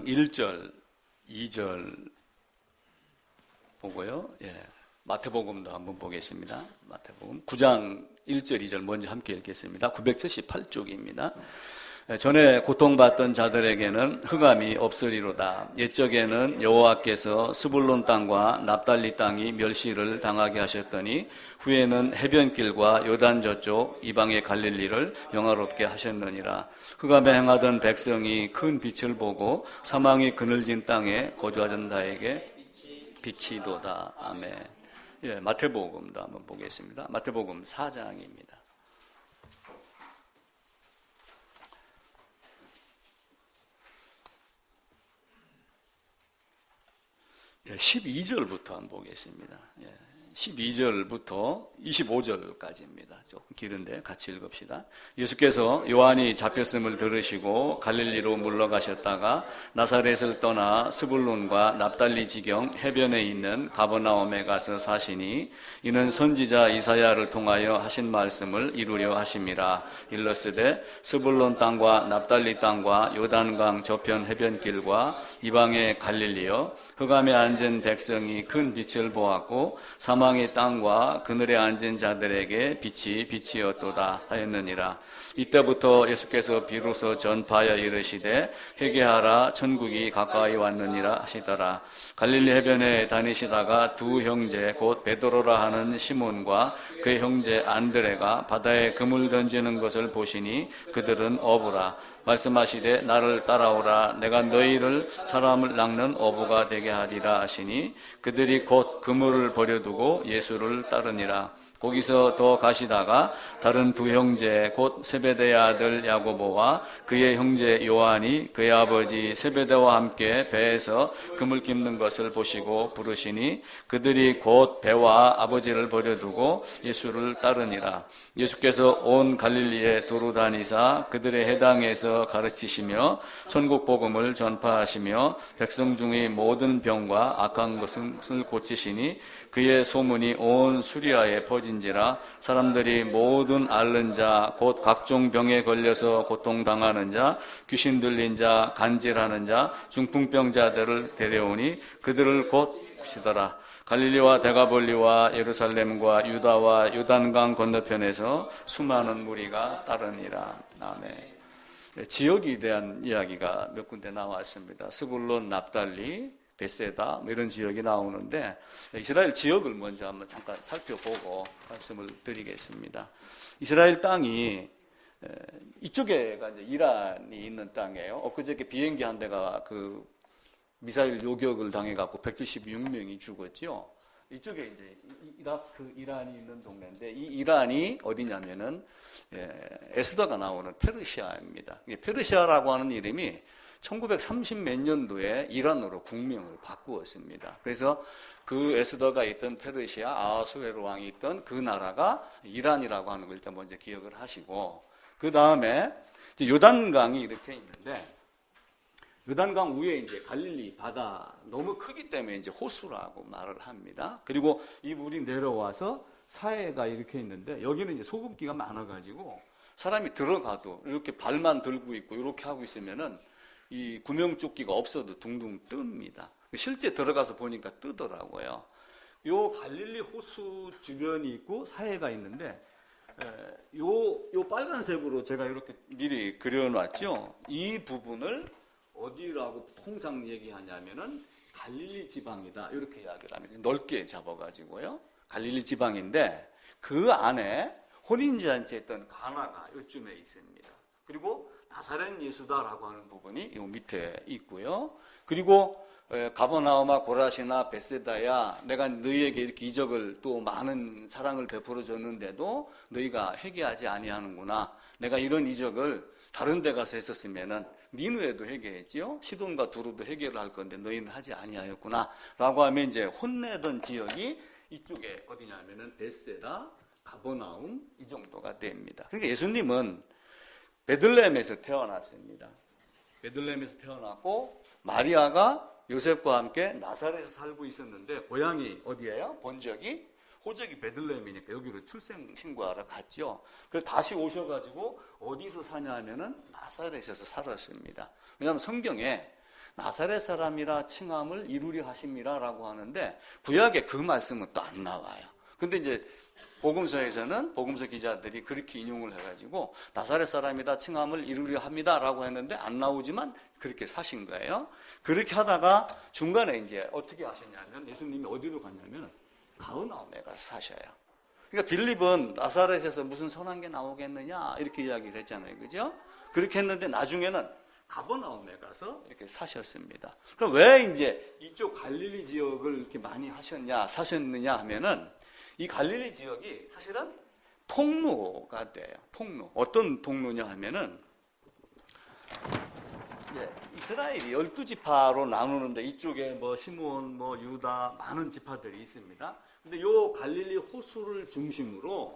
1절, 2절 보고요. 마태복음도 한번 보겠습니다. 마태복음 9장 1절, 2절 먼저 함께 읽겠습니다. 978쪽입니다. 전에 고통받던 자들에게는 흑암이 없으리로다. 옛적에는 여호와께서 스불론 땅과 납달리 땅이 멸시를 당하게 하셨더니 후에는 해변길과 요단 저쪽 이방의 갈릴리를 영화롭게 하셨느니라. 흑암에 행하던 백성이 큰 빛을 보고 사망이 그늘진 땅에 거주하던 자에게 빛이 도다. 아멘. 마태복음도 한번 보겠습니다. 마태복음 4장입니다. 12절부터 한번 보겠습니다. 12절부터 25절까지입니다. 조금 길은데 같이 읽읍시다. 예수께서 요한이 잡혔음을 들으시고 갈릴리로 물러가셨다가 나사렛을 떠나 스불론과 납달리 지경 해변에 있는 가버나움에 가서 사시니 이는 선지자 이사야를 통하여 하신 말씀을 이루려 하심이라. 일러스되 스불론 땅과 납달리 땅과 요단강 저편 해변길과 이방의 갈릴리여 흑암에 앉은 백성이 큰 빛을 보았고 사망의 땅과 그늘에 앉은 자들에게 빛이 빛이었도다 하였느니라. 이때부터 예수께서 비로소 전파하여 이르시되 회개하라 천국이 가까이 왔느니라 하시더라. 갈릴리 해변에 다니시다가 두 형제 곧 베드로라 하는 시몬과 그의 형제 안드레가 바다에 그물 던지는 것을 보시니 그들은 어부라. 말씀하시되 나를 따라오라. 내가 너희를 사람을 낚는 어부가 되게 하리라 하시니 그들이 곧 그물을 버려두고 예수를 따르니라. 거기서 더 가시다가 다른 두 형제 곧 세베대의 아들 야고보와 그의 형제 요한이 그의 아버지 세베대와 함께 배에서 그물 깁는 것을 보시고 부르시니 그들이 곧 배와 아버지를 버려두고 예수를 따르니라. 예수께서 온 갈릴리에 두루 다니사 그들의 해당에서 가르치시며 천국 복음을 전파하시며 백성 중의 모든 병과 악한 것을 고치시니 그의 소문이 온 수리아에 퍼진지라. 사람들이 모든 앓는 자 곧 각종 병에 걸려서 고통당하는 자 귀신 들린 자 간질하는 자 중풍병자들을 데려오니 그들을 곧 고치더라. 갈릴리와 데가볼리와 예루살렘과 유다와 요단강 건너편에서 수많은 무리가 따르니라. 아멘. 지역에 대한 이야기가 몇 군데 나왔습니다. 스불론, 납달리, 베세다 이런 지역이 나오는데 이스라엘 지역을 먼저 한번 잠깐 살펴보고 말씀을 드리겠습니다. 이스라엘 땅이 이쪽에가 이제 이란이 있는 땅이에요. 엊그저께 비행기 한 대가 그 미사일 요격을 당해갖고 176명이 죽었죠. 이쪽에 이제 이라크, 이란이 있는 동네인데 이 이란이 어디냐면은 에스더가 나오는 페르시아입니다. 페르시아라고 하는 이름이 1930 몇 년도에 이란으로 국명을 바꾸었습니다. 그래서 그 에스더가 있던 페르시아 아하수에로 왕이 있던 그 나라가 이란이라고 하는 걸 일단 먼저 기억을 하시고 그 다음에 요단강이 이렇게 있는데 요단강 위에 이제 갈릴리 바다 너무 크기 때문에 이제 호수라고 말을 합니다. 그리고 이 물이 내려와서 사해가 이렇게 있는데 여기는 이제 소금기가 많아가지고 사람이 들어가도 이렇게 발만 들고 있고 이렇게 하고 있으면은 이 구명조끼가 없어도 둥둥 뜹니다. 실제 들어가서 보니까 뜨더라고요. 요 갈릴리 호수 주변이 있고 사해가 있는데 요 빨간색으로 제가 이렇게 미리 그려놨죠. 이 부분을 어디라고 통상 얘기하냐면은 갈릴리 지방이다 이렇게 이야기를 합니다. 넓게 잡아가지고요. 갈릴리 지방인데 그 안에 혼인잔치했던 가나가 요쯤에 있습니다. 그리고 나사렛 예수다라고 하는 부분이 이 밑에 있고요. 그리고 가버나움아 고라시나 베세다야 내가 너희에게 이렇게 이적을 또 많은 사랑을 베풀어 줬는데도 너희가 회개하지 아니하는구나. 내가 이런 이적을 다른 데 가서 했었으면은 니누에도 회개했지요. 시돈과 두루도 회개를 할 건데 너희는 하지 아니하였구나. 라고 하면 이제 혼내던 지역이 이쪽에 어디냐면은 베세다, 가버나움 이 정도가 됩니다. 그러니까 예수님은 베들레헴에서 태어났습니다. 베들레헴에서 태어났고 마리아가 요셉과 함께 나사렛에서 살고 있었는데 고향이 어디예요? 본적이 호적이 베들레헴이니까 여기로 출생 신고하러 갔죠. 그래서 다시 오셔가지고 어디서 사냐 하면은 나사렛에서 살았습니다. 왜냐하면 성경에 나사렛 사람이라 칭함을 이루려 하심이라라고 하는데 구약에 그 말씀은 또 안 나와요. 근데 이제 복음서에서는 복음서 기자들이 그렇게 인용을 해가지고 나사렛 사람이다 칭함을 이루려 합니다라고 했는데 안 나오지만 그렇게 사신 거예요. 그렇게 하다가 중간에 이제 어떻게 하셨냐면 예수님이 어디로 갔냐면 가버나움에 가서 사셔요. 그러니까 빌립은 나사렛에서 무슨 선한 게 나오겠느냐 이렇게 이야기를 했잖아요, 그죠? 그렇게 했는데 나중에는 가버나움에 가서 이렇게 사셨습니다. 그럼 왜 이제 이쪽 갈릴리 지역을 이렇게 많이 사셨느냐 하면은 이 갈릴리 지역이 사실은 통로가 돼요. 통로. 어떤 통로냐 하면은 이스라엘이 12지파로 나누는데 이쪽에 뭐 시므온, 뭐 유다 많은 지파들이 있습니다. 근데 요 갈릴리 호수를 중심으로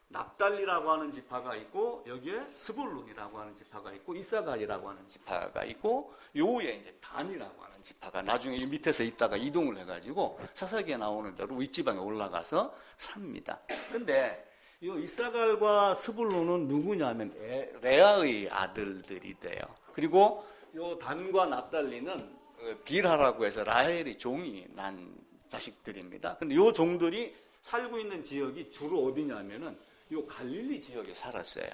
납달리라고 하는 지파가 있고 여기에 스불룬이라고 하는 지파가 있고 이사갈이라고 하는 지파가 있고 요에 이제 단이라고 하는 지파가 나중에 이 밑에서 있다가 이동을 해가지고 사사기에 나오는 대로 윗지방에 올라가서 삽니다. 근데 이 이사갈과 스불룬은 누구냐면 레아의 아들들이 돼요. 그리고 요 단과 납달리는 빌하라고 해서 라헬이 종이 난 자식들입니다. 근데 요 종들이 살고 있는 지역이 주로 어디냐면은 요 갈릴리 지역에 살았어요.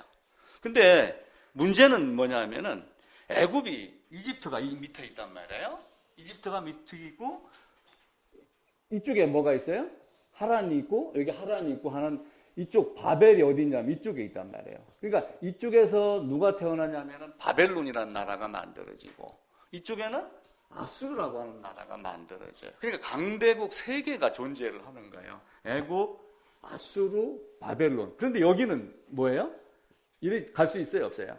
근데 문제는 뭐냐면은 애굽이 이집트가 이 밑에 있단 말이에요. 이집트가 밑에 있고 이쪽에 뭐가 있어요? 하란이 있고 여기 하란이 있고 하는 이쪽 바벨이 어디 있냐면 이쪽에 있단 말이에요. 그러니까 이쪽에서 누가 태어나냐면은 바벨론이라는 나라가 만들어지고 이쪽에는 아수르라고 하는 나라가 만들어져요. 그러니까 강대국 세 개가 존재를 하는 거예요. 애굽, 아수르, 바벨론. 그런데 여기는 뭐예요? 이리 갈 수 있어요, 없어요?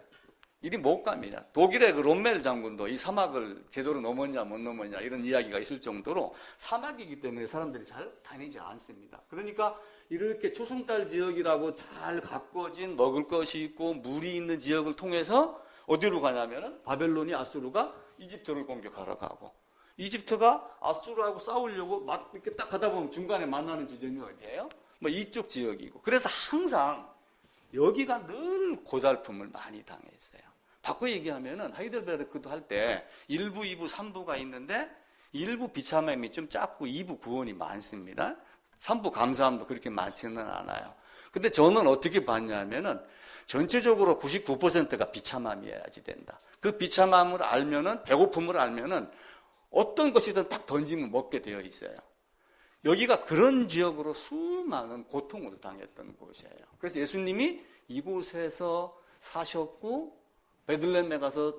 이리 못 갑니다. 독일의 그 롬멜 장군도 이 사막을 제대로 넘었냐 못 넘었냐 이런 이야기가 있을 정도로 사막이기 때문에 사람들이 잘 다니지 않습니다. 그러니까 이렇게 초승달 지역이라고 잘 가꿔진 먹을 것이 있고 물이 있는 지역을 통해서 어디로 가냐면은 바벨론이 아수르가 이집트를 공격하러 가고 이집트가 아수르하고 싸우려고 막 이렇게 딱 가다 보면 중간에 만나는 지점이 어디예요? 뭐 이쪽 지역이고. 그래서 항상 여기가 늘 고달픔을 많이 당했어요. 바꿔 얘기하면은 하이델베르크도 할 때 1부, 2부, 3부가 있는데 1부 비참함이 좀 작고 2부 구원이 많습니다. 3부 감사함도 그렇게 많지는 않아요. 근데 저는 어떻게 봤냐면은 전체적으로 99%가 비참함이어야지 된다. 그 비참함을 알면은 배고픔을 알면은 어떤 것이든 딱 던지면 먹게 되어 있어요. 여기가 그런 지역으로 수많은 고통을 당했던 곳이에요. 그래서 예수님이 이곳에서 사셨고 베들레헴에 가서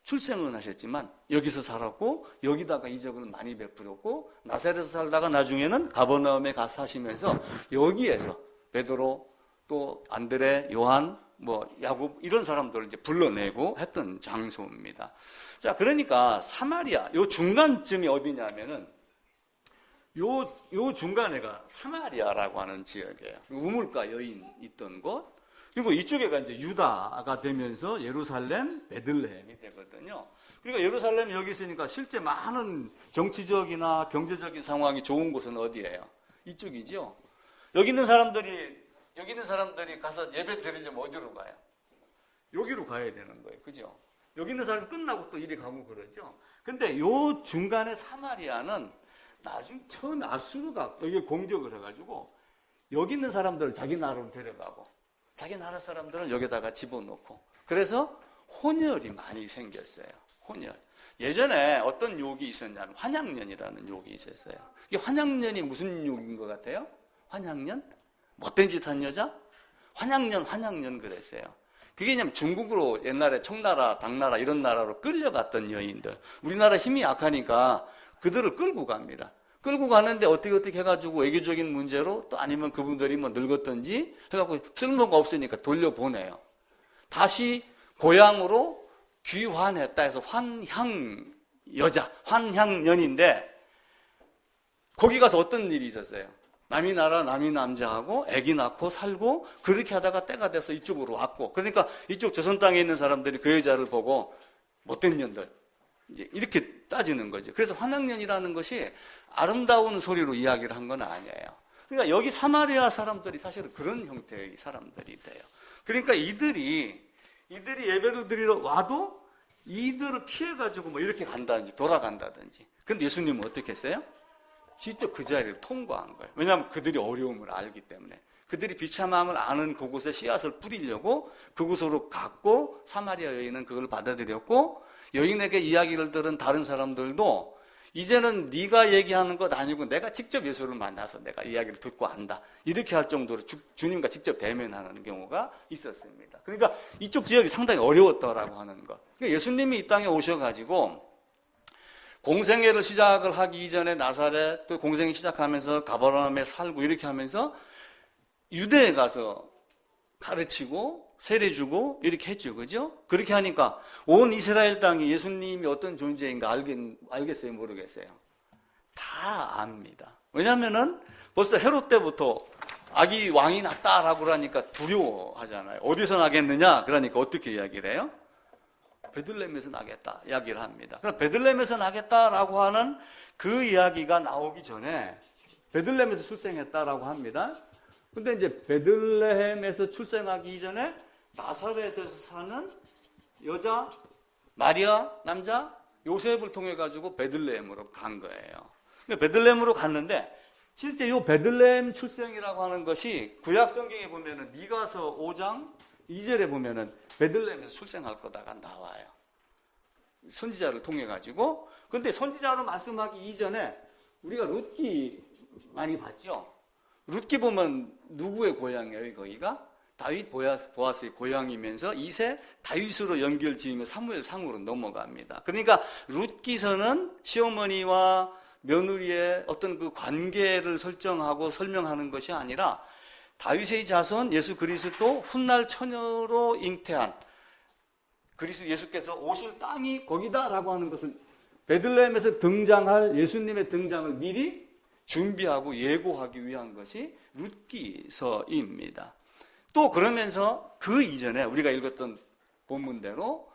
출생은 하셨지만 여기서 살았고 여기다가 이적을 많이 베풀었고 나사렛에서 살다가 나중에는 가버나움에 가서 사시면서 여기에서 베드로 또 안드레, 요한, 뭐 야곱 이런 사람들을 이제 불러내고 했던 장소입니다. 자, 그러니까 사마리아 요 중간쯤이 어디냐면은 요 중간에가 사마리아라고 하는 지역이에요. 우물가 여인 있던 곳. 그리고 이쪽에가 이제 유다가 되면서 예루살렘, 베들레헴이 되거든요. 그러니까 예루살렘이 여기 있으니까 실제 많은 정치적이나 경제적인 상황이 좋은 곳은 어디예요? 이쪽이죠. 여기 있는 사람들이 가서 예배 드리려면 어디로 가요? 여기로 가야 되는 거예요. 그죠? 여기 있는 사람이 끝나고 또 이리 가고 그러죠. 근데 요 중간에 사마리아는 나중에 처음에 아수르가 여기 공격을 해가지고 여기 있는 사람들을 자기 나라로 데려가고 자기 나라 사람들은 여기다가 집어넣고 그래서 혼혈이 많이 생겼어요. 혼혈. 예전에 어떤 욕이 있었냐면 환양년이라는 욕이 있었어요. 이게 환양년이 무슨 욕인 것 같아요? 환양년? 못된 짓 한 여자? 환양년 그랬어요. 그게 그냥 중국으로 옛날에 청나라, 당나라 이런 나라로 끌려갔던 여인들. 우리나라 힘이 약하니까 그들을 끌고 갑니다. 끌고 가는데 어떻게 해가지고 외교적인 문제로 또 아니면 그분들이 뭐 늙었던지 해갖고 쓸모가 없으니까 돌려보내요. 다시 고향으로 귀환했다 해서 환향년인데 거기 가서 어떤 일이 있었어요? 남이 나라 남이 남자하고 아기 낳고 살고 그렇게 하다가 때가 돼서 이쪽으로 왔고 그러니까 이쪽 조선 땅에 있는 사람들이 그 여자를 보고 못된 년들 이렇게 따지는 거죠. 그래서 환양년이라는 것이 아름다운 소리로 이야기를 한 건 아니에요. 그러니까 여기 사마리아 사람들이 사실은 그런 형태의 사람들이 돼요. 그러니까 이들이 예배를 드리러 와도 이들을 피해가지고 뭐 이렇게 간다든지 돌아간다든지. 근데 예수님은 어떻게 했어요? 직접 그 자리를 통과한 거예요. 왜냐하면 그들이 어려움을 알기 때문에. 그들이 비참함을 아는 그곳에 씨앗을 뿌리려고 그곳으로 갔고, 사마리아 여인은 그걸 받아들였고, 여인에게 이야기를 들은 다른 사람들도 이제는 네가 얘기하는 것 아니고 내가 직접 예수를 만나서 내가 이야기를 듣고 안다. 이렇게 할 정도로 주님과 직접 대면하는 경우가 있었습니다. 그러니까 이쪽 지역이 상당히 어려웠더라고 하는 것. 그러니까 예수님이 이 땅에 오셔가지고 공생애를 시작을 하기 이전에 나사렛, 또 공생애 시작하면서 가버나움에 살고 이렇게 하면서 유대에 가서 가르치고 세례 주고 이렇게 했죠. 그죠? 그렇게 하니까 온 이스라엘 땅이 예수님이 어떤 존재인가 알겠어요? 모르겠어요? 다 압니다. 왜냐하면은 벌써 헤롯 때부터 아기 왕이 났다라고 그러니까 두려워하잖아요. 어디서 나겠느냐? 그러니까 어떻게 이야기를 해요? 베들레헴에서 나겠다 이야기를 합니다. 그럼 베들레헴에서 나겠다라고 하는 그 이야기가 나오기 전에 베들레헴에서 출생했다라고 합니다. 근데 이제 베들레헴에서 출생하기 이전에 나사렛에서 사는 여자 마리아 남자 요셉을 통해 가지고 베들레헴으로 간 거예요. 베들레헴으로 갔는데 실제 이 베들레헴 출생이라고 하는 것이 구약 성경에 보면은 미가서 5장 2절에 보면은 베들레헴에서 출생할 거다가 나와요. 선지자를 통해 가지고. 근데 선지자로 말씀하기 이전에 우리가 룻기 많이 봤죠. 룻기 보면 누구의 고향이에요? 거기가 다윗 보아스의 고향이면서 2세 다윗으로 연결 지으며 사무엘 상으로 넘어갑니다. 그러니까 룻기서는 시어머니와 며느리의 어떤 그 관계를 설정하고 설명하는 것이 아니라 다윗의 자손 예수 그리스도 훗날 처녀로 잉태한 예수께서 오실 땅이 거기다라고 하는 것을 베들레헴에서 등장할 예수님의 등장을 미리 준비하고 예고하기 위한 것이 룻기서입니다. 또 그러면서 그 이전에 우리가 읽었던 본문대로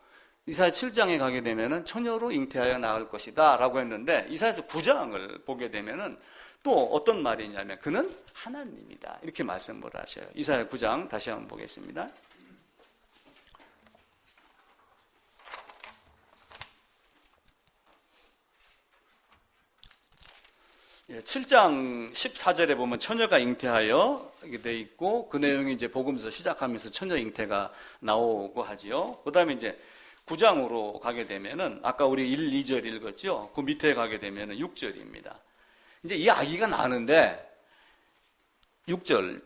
이사야 7장에 가게 되면은 처녀로 잉태하여 낳을 것이다 라고 했는데 이사야서 9장을 보게 되면은 또 어떤 말이냐면 그는 하나님이다 이렇게 말씀을 하셔요. 이사야 9장 다시 한번 보겠습니다. 7장 14절에 보면 처녀가 잉태하여 이렇게 돼 있고 그 내용이 이제 복음서 시작하면서 처녀 잉태가 나오고 하지요. 그다음에 이제 9장으로 가게 되면은 아까 우리 1, 2절 읽었죠. 그 밑에 가게 되면은 6절입니다. 이제 이 아기가 나는데 6절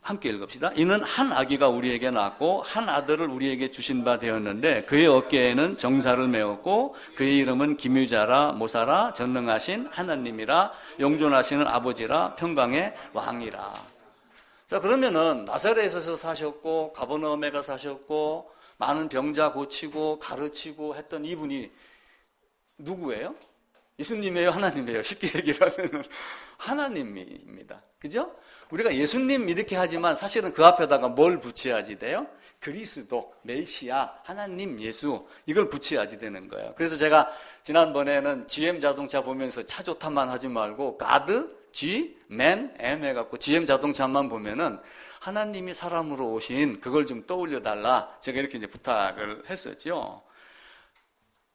함께 읽읍시다. 이는 한 아기가 우리에게 낳았고 한 아들을 우리에게 주신 바 되었는데 그의 어깨에는 정사를 메었고 그의 이름은 기묘자라 모사라 전능하신 하나님이라 영존하시는 아버지라 평강의 왕이라. 자, 그러면은 나사렛에서 사셨고 가버나움에 가 사셨고 많은 병자 고치고 가르치고 했던 이분이 누구예요? 예수님이에요? 하나님이에요? 쉽게 얘기를 하면은 하나님입니다. 그죠? 우리가 예수님 이렇게 하지만 사실은 그 앞에다가 뭘 붙여야지 돼요? 그리스도, 메시아, 하나님, 예수 이걸 붙여야지 되는 거예요. 그래서 제가 지난번에는 GM 자동차 보면서 차 좋다만 하지 말고 God, G, Man, M 해갖고 GM 자동차만 보면은 하나님이 사람으로 오신 그걸 좀 떠올려달라 제가 이렇게 이제 부탁을 했었죠.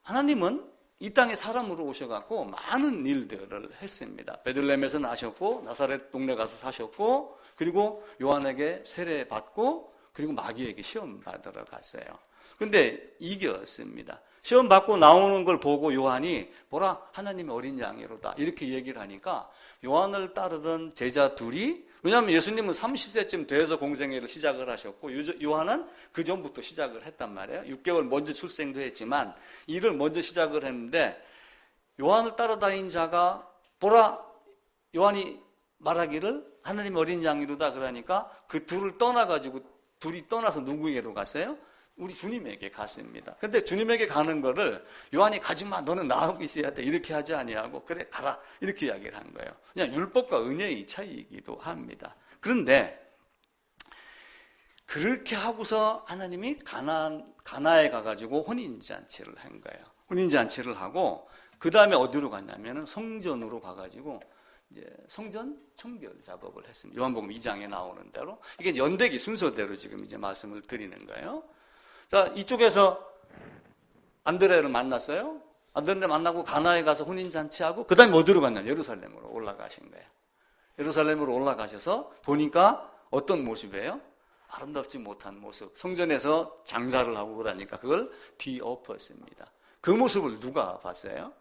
하나님은 이 땅에 사람으로 오셔갖고 많은 일들을 했습니다. 베들레헴에서 나셨고 나사렛 동네 가서 사셨고 그리고 요한에게 세례 받고 그리고 마귀에게 시험 받으러 갔어요. 근데 이겼습니다. 시험 받고 나오는 걸 보고 요한이 보라 하나님의 어린 양이로다 이렇게 얘기를 하니까 요한을 따르던 제자 둘이 왜냐하면 예수님은 30세쯤 돼서 공생애를 시작을 하셨고 요한은 그 전부터 시작을 했단 말이에요. 6개월 먼저 출생도 했지만 일을 먼저 시작을 했는데 요한을 따라다닌 자가 보라 요한이 말하기를 하나님 어린 양이로다 그러니까 그 둘을 떠나가지고 둘이 떠나서 누구에게로 갔어요? 우리 주님에게 갔습니다. 근데 주님에게 가는 거를 요한이 가지마 너는 나하고 있어야 돼 이렇게 하지 아니하고 그래 가라 이렇게 이야기를 한 거예요. 그냥 율법과 은혜의 차이이기도 합니다. 그런데 그렇게 하고서 하나님이 가나에 가가지고 혼인잔치를 한 거예요. 혼인잔치를 하고 그 다음에 어디로 갔냐면 성전으로 가가지고 이제 성전 청결 작업을 했습니다. 요한복음 2장에 나오는 대로 이게 연대기 순서대로 지금 이제 말씀을 드리는 거예요. 자, 이쪽에서 안드레를 만났어요. 안드레를 만나고 가나에 가서 혼인잔치하고 그 다음에 어디로 갔냐면 예루살렘으로 올라가신 거예요. 예루살렘으로 올라가셔서 보니까 어떤 모습이에요? 아름답지 못한 모습. 성전에서 장사를 하고 그러니까 그걸 뒤엎었습니다. 그 모습을 누가 봤어요?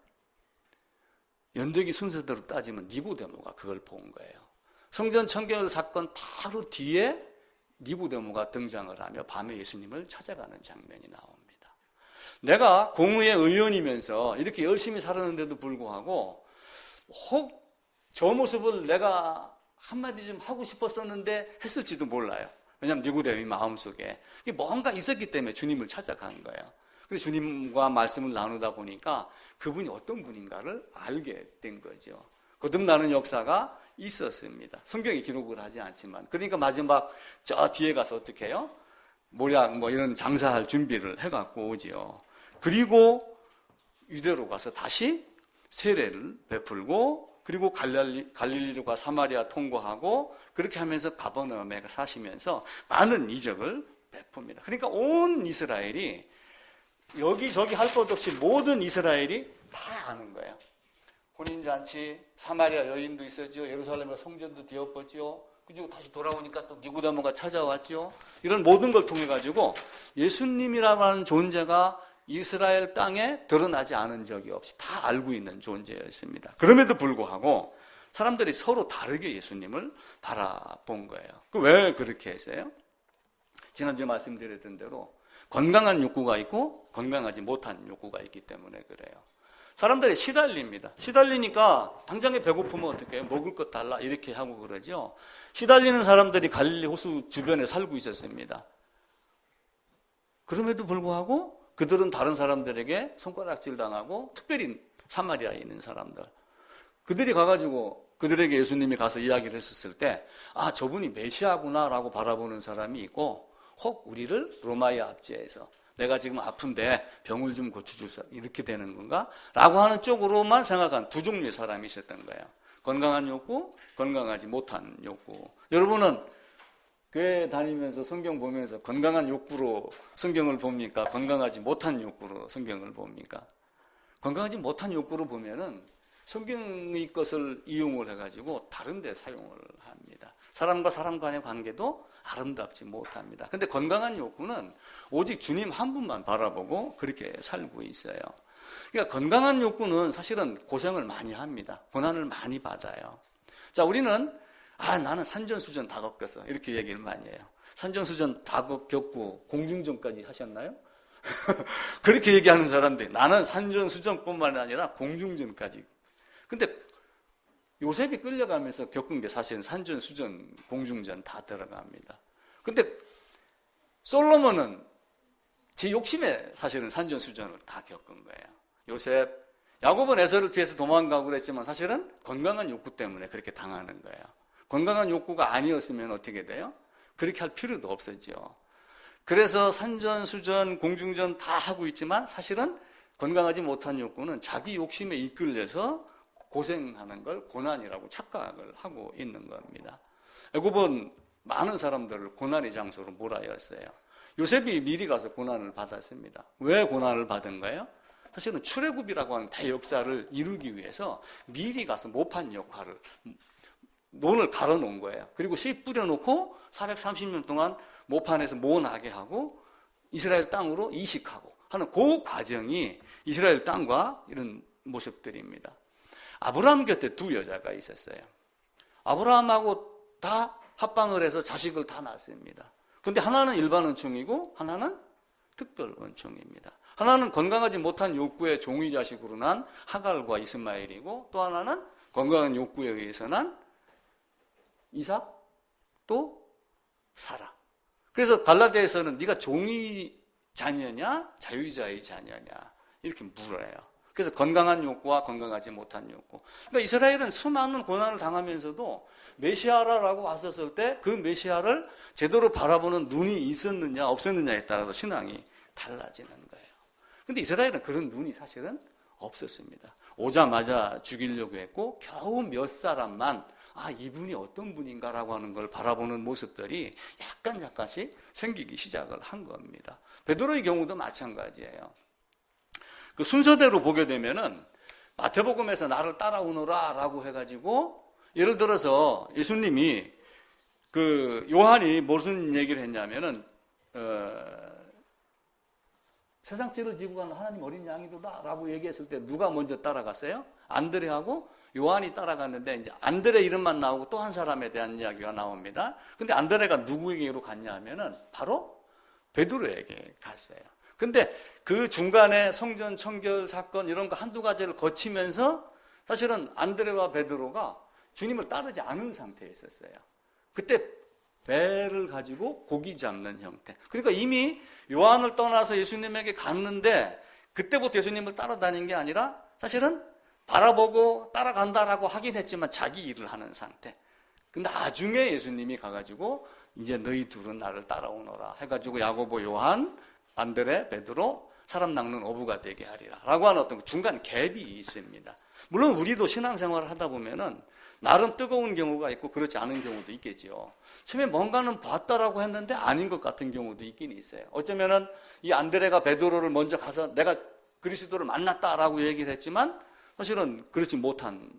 연대기 순서대로 따지면 니고데모가 그걸 본 거예요. 성전 청결 사건 바로 뒤에 니고데모가 등장을 하며 밤에 예수님을 찾아가는 장면이 나옵니다. 내가 공의회 의원이면서 이렇게 열심히 살았는데도 불구하고 혹 저 모습을 내가 한마디 좀 하고 싶었었는데 했을지도 몰라요. 왜냐하면 니고데모의 마음속에 뭔가 있었기 때문에 주님을 찾아간 거예요. 그래서 주님과 말씀을 나누다 보니까 그분이 어떤 분인가를 알게 된 거죠. 거듭나는 역사가 있었습니다. 성경이 기록을 하지 않지만. 그러니까 마지막 저 뒤에 가서 어떻게 해요? 모략 이런 장사할 준비를 해갖고 오지요. 그리고 유대로 가서 다시 세례를 베풀고 그리고 갈릴리와 사마리아 통과하고 그렇게 하면서 가버나움에 사시면서 많은 이적을 베풉니다. 그러니까 온 이스라엘이 여기저기 할 것 없이 모든 이스라엘이 다 아는 거예요. 혼인잔치, 사마리아 여인도 있었죠. 예루살렘의 성전도 뒤엎었죠. 그리고 다시 돌아오니까 또 니고데모가 찾아왔죠. 이런 모든 걸 통해 가지고 예수님이라고 하는 존재가 이스라엘 땅에 드러나지 않은 적이 없이 다 알고 있는 존재였습니다. 그럼에도 불구하고 사람들이 서로 다르게 예수님을 바라본 거예요. 왜 그렇게 했어요? 지난주에 말씀드렸던 대로 건강한 욕구가 있고 건강하지 못한 욕구가 있기 때문에 그래요. 사람들이 시달립니다. 시달리니까 당장에 배고프면 어떻게 해요? 먹을 것 달라 이렇게 하고 그러죠. 시달리는 사람들이 갈릴리 호수 주변에 살고 있었습니다. 그럼에도 불구하고 그들은 다른 사람들에게 손가락질 당하고 특별히 사마리아에 있는 사람들 그들이 가가지고 그들에게 예수님이 가서 이야기를 했었을 때 저분이 메시아구나라고 바라보는 사람이 있고 혹 우리를 로마의 압제해서 내가 지금 아픈데 병을 좀 고쳐줄 사람 이렇게 되는 건가? 라고 하는 쪽으로만 생각한 두 종류의 사람이 있었던 거예요. 건강한 욕구, 건강하지 못한 욕구. 여러분은 교회 다니면서 성경 보면서 건강한 욕구로 성경을 봅니까? 건강하지 못한 욕구로 성경을 봅니까? 건강하지 못한 욕구로 보면은 성경의 것을 이용을 해가지고 다른 데 사용을 합니다. 사람과 사람 간의 관계도 아름답지 못합니다. 근데 건강한 욕구는 오직 주님 한 분만 바라보고 그렇게 살고 있어요. 그러니까 건강한 욕구는 사실은 고생을 많이 합니다. 고난을 많이 받아요. 자, 우리는 나는 산전수전 다 겪었어. 이렇게 얘기를 많이 해요. 산전수전 다 겪고 공중전까지 하셨나요? 그렇게 얘기하는 사람들 나는 산전수전뿐만 아니라 공중전까지. 근데 요셉이 끌려가면서 겪은 게 사실은 산전수전, 공중전 다 들어갑니다. 근데 솔로몬은 제 욕심에 사실은 산전수전을 다 겪은 거예요. 요셉, 야곱은 에서를 피해서 도망가고 그랬지만 사실은 건강한 욕구 때문에 그렇게 당하는 거예요. 건강한 욕구가 아니었으면 어떻게 돼요? 그렇게 할 필요도 없었죠. 그래서 산전수전, 공중전 다 하고 있지만 사실은 건강하지 못한 욕구는 자기 욕심에 이끌려서 고생하는 걸 고난이라고 착각을 하고 있는 겁니다. 애굽은 많은 사람들을 고난의 장소로 몰아였어요. 요셉이 미리 가서 고난을 받았습니다. 왜 고난을 받은 거예요? 사실은 출애굽이라고 하는 대역사를 이루기 위해서 미리 가서 모판 역할을 논을 갈아 놓은 거예요. 그리고 씨 뿌려놓고 430년 동안 모판에서 모 나게 하고 이스라엘 땅으로 이식하고 하는 그 과정이 이스라엘 땅과 이런 모습들입니다. 아브라함 곁에 두 여자가 있었어요. 아브라함하고 다 합방을 해서 자식을 다 낳습니다. 그런데 하나는 일반 은총이고 하나는 특별 은총입니다. 하나는 건강하지 못한 욕구의 종이 자식으로 난 하갈과 이스마엘이고 또 하나는 건강한 욕구에 의해서 난 이삭 또 사라. 그래서 갈라디아에서는 네가 종이 자녀냐 자유자의 자녀냐 이렇게 물어요. 그래서 건강한 욕구와 건강하지 못한 욕구. 그러니까 이스라엘은 수많은 고난을 당하면서도 메시아라고 왔었을 때 그 메시아를 제대로 바라보는 눈이 있었느냐 없었느냐에 따라서 신앙이 달라지는 거예요. 그런데 이스라엘은 그런 눈이 사실은 없었습니다. 오자마자 죽이려고 했고 겨우 몇 사람만 이분이 어떤 분인가라고 하는 걸 바라보는 모습들이 약간씩 생기기 시작을 한 겁니다. 베드로의 경우도 마찬가지예요. 그 순서대로 보게 되면은 마태복음에서 나를 따라오너라 라고 해가지고 예를 들어서 예수님이 그 요한이 무슨 얘기를 했냐면은 세상 죄를 지고 가는 하나님 어린 양이로다 라고 얘기했을 때 누가 먼저 따라갔어요? 안드레하고 요한이 따라갔는데 이제 안드레 이름만 나오고 또 한 사람에 대한 이야기가 나옵니다. 근데 안드레가 누구에게로 갔냐 하면은 바로 베드로에게 갔어요. 근데 그 중간에 성전 청결 사건 이런 거 한두 가지를 거치면서 사실은 안드레와 베드로가 주님을 따르지 않은 상태에 있었어요. 그때 배를 가지고 고기 잡는 형태. 그러니까 이미 요한을 떠나서 예수님에게 갔는데 그때부터 예수님을 따라다닌 게 아니라 사실은 바라보고 따라간다라고 하긴 했지만 자기 일을 하는 상태. 근데 나중에 예수님이 가가지고 이제 너희 둘은 나를 따라오너라 해가지고 야고보, 요한, 안드레, 베드로 사람 낚는 어부가 되게 하리라 라고 하는 어떤 중간 갭이 있습니다. 물론 우리도 신앙생활을 하다 보면은 나름 뜨거운 경우가 있고 그렇지 않은 경우도 있겠죠. 처음에 뭔가는 봤다라고 했는데 아닌 것 같은 경우도 있긴 있어요. 어쩌면은 이 안드레가 베드로를 먼저 가서 내가 그리스도를 만났다라고 얘기를 했지만 사실은 그렇지 못한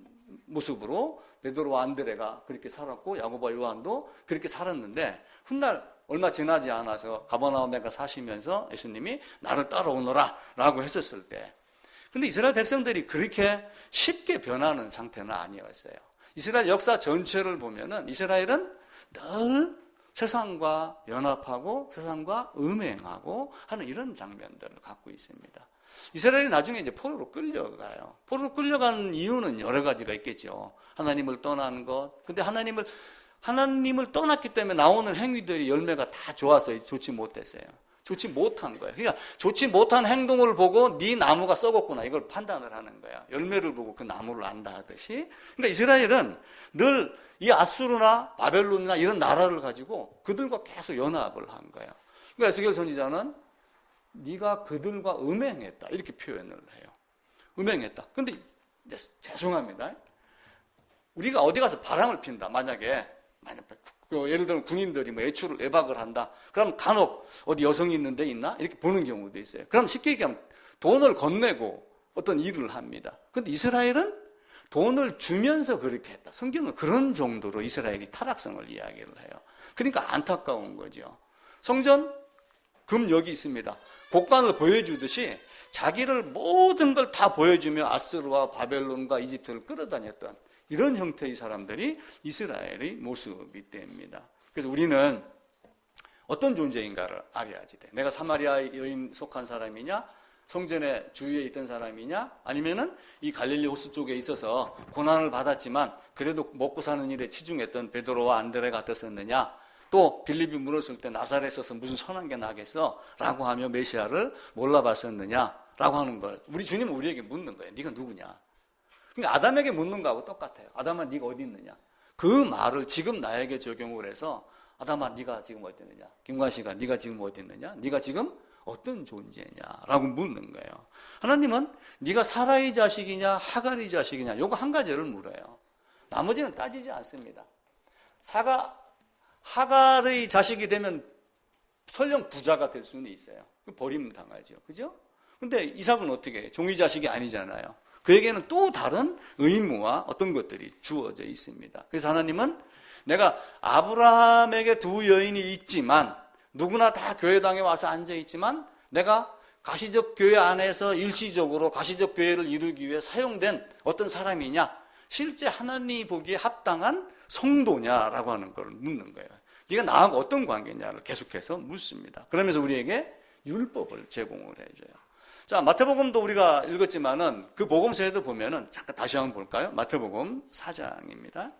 모습으로 베드로와 안드레가 그렇게 살았고 야고보와 요한도 그렇게 살았는데 훗날 얼마 지나지 않아서 가버나움에 사시면서 예수님이 나를 따라오너라 라고 했었을 때 근데 이스라엘 백성들이 그렇게 쉽게 변하는 상태는 아니었어요. 이스라엘 역사 전체를 보면은 이스라엘은 늘 세상과 연합하고 세상과 음행하고 하는 이런 장면들을 갖고 있습니다. 이스라엘이 나중에 이제 포로로 끌려가요. 포로로 끌려가는 이유는 여러 가지가 있겠죠. 하나님을 떠난 것. 근데 하나님을 떠났기 때문에 나오는 행위들이 열매가 다 좋아서 좋지 못했어요. 좋지 못한 거예요. 그러니까 좋지 못한 행동을 보고 네 나무가 썩었구나 이걸 판단을 하는 거야. 열매를 보고 그 나무를 안다 하듯이. 그러니까 이스라엘은 늘 이 아수르나 바벨론이나 이런 나라를 가지고 그들과 계속 연합을 한 거예요. 그러니까 에스겔 선지자는 네가 그들과 음행했다 이렇게 표현을 해요. 음행했다. 근데 죄송합니다. 우리가 어디 가서 바람을 핀다. 만약에 예를 들면 군인들이 뭐 외박을 한다. 그럼 간혹 어디 여성이 있는 데 있나? 이렇게 보는 경우도 있어요. 그럼 쉽게 얘기하면 돈을 건네고 어떤 일을 합니다. 근데 이스라엘은 돈을 주면서 그렇게 했다. 성경은 그런 정도로 이스라엘이 타락성을 이야기를 해요. 그러니까 안타까운 거죠. 성전 금 여기 있습니다. 곡간을 보여주듯이 자기를 모든 걸 다 보여주며 아스르와 바벨론과 이집트를 끌어다녔던 이런 형태의 사람들이 이스라엘의 모습이 됩니다. 그래서 우리는 어떤 존재인가를 알아야지 돼. 내가 사마리아 여인 속한 사람이냐? 성전의 주위에 있던 사람이냐? 아니면은 이 갈릴리 호수 쪽에 있어서 고난을 받았지만 그래도 먹고 사는 일에 치중했던 베드로와 안드레 같았었느냐? 또 빌립이 물었을 때 나사렛에서 무슨 선한 게 나겠어? 라고 하며 메시아를 몰라봤었느냐? 라고 하는 걸 우리 주님은 우리에게 묻는 거예요. 네가 누구냐? 그러니까 아담에게 묻는 거하고 똑같아요. 아담아 네가 어디 있느냐? 그 말을 지금 나에게 적용을 해서 아담아 네가 지금 어디 있느냐? 김관씨가 네가 지금 어디 있느냐? 네가 지금 어떤 존재냐라고 묻는 거예요. 하나님은 네가 사라의 자식이냐 하갈의 자식이냐 요거 한 가지를 물어요. 나머지는 따지지 않습니다. 하갈의 자식이 되면 설령 부자가 될 수는 있어요. 버림당하죠. 그죠? 근데 이삭은 어떻게 해요? 종이 자식이 아니잖아요. 그에게는 또 다른 의무와 어떤 것들이 주어져 있습니다. 그래서 하나님은 내가 아브라함에게 두 여인이 있지만 누구나 다 교회당에 와서 앉아있지만 내가 가시적 교회 안에서 일시적으로 가시적 교회를 이루기 위해 사용된 어떤 사람이냐 실제 하나님이 보기에 합당한 성도냐라고 하는 걸 묻는 거예요. 네가 나하고 어떤 관계냐를 계속해서 묻습니다. 그러면서 우리에게 율법을 제공을 해줘요. 자, 마태복음도 우리가 읽었지만은 그 복음서에도 보면은 잠깐 다시 한번 볼까요? 마태복음 4장입니다.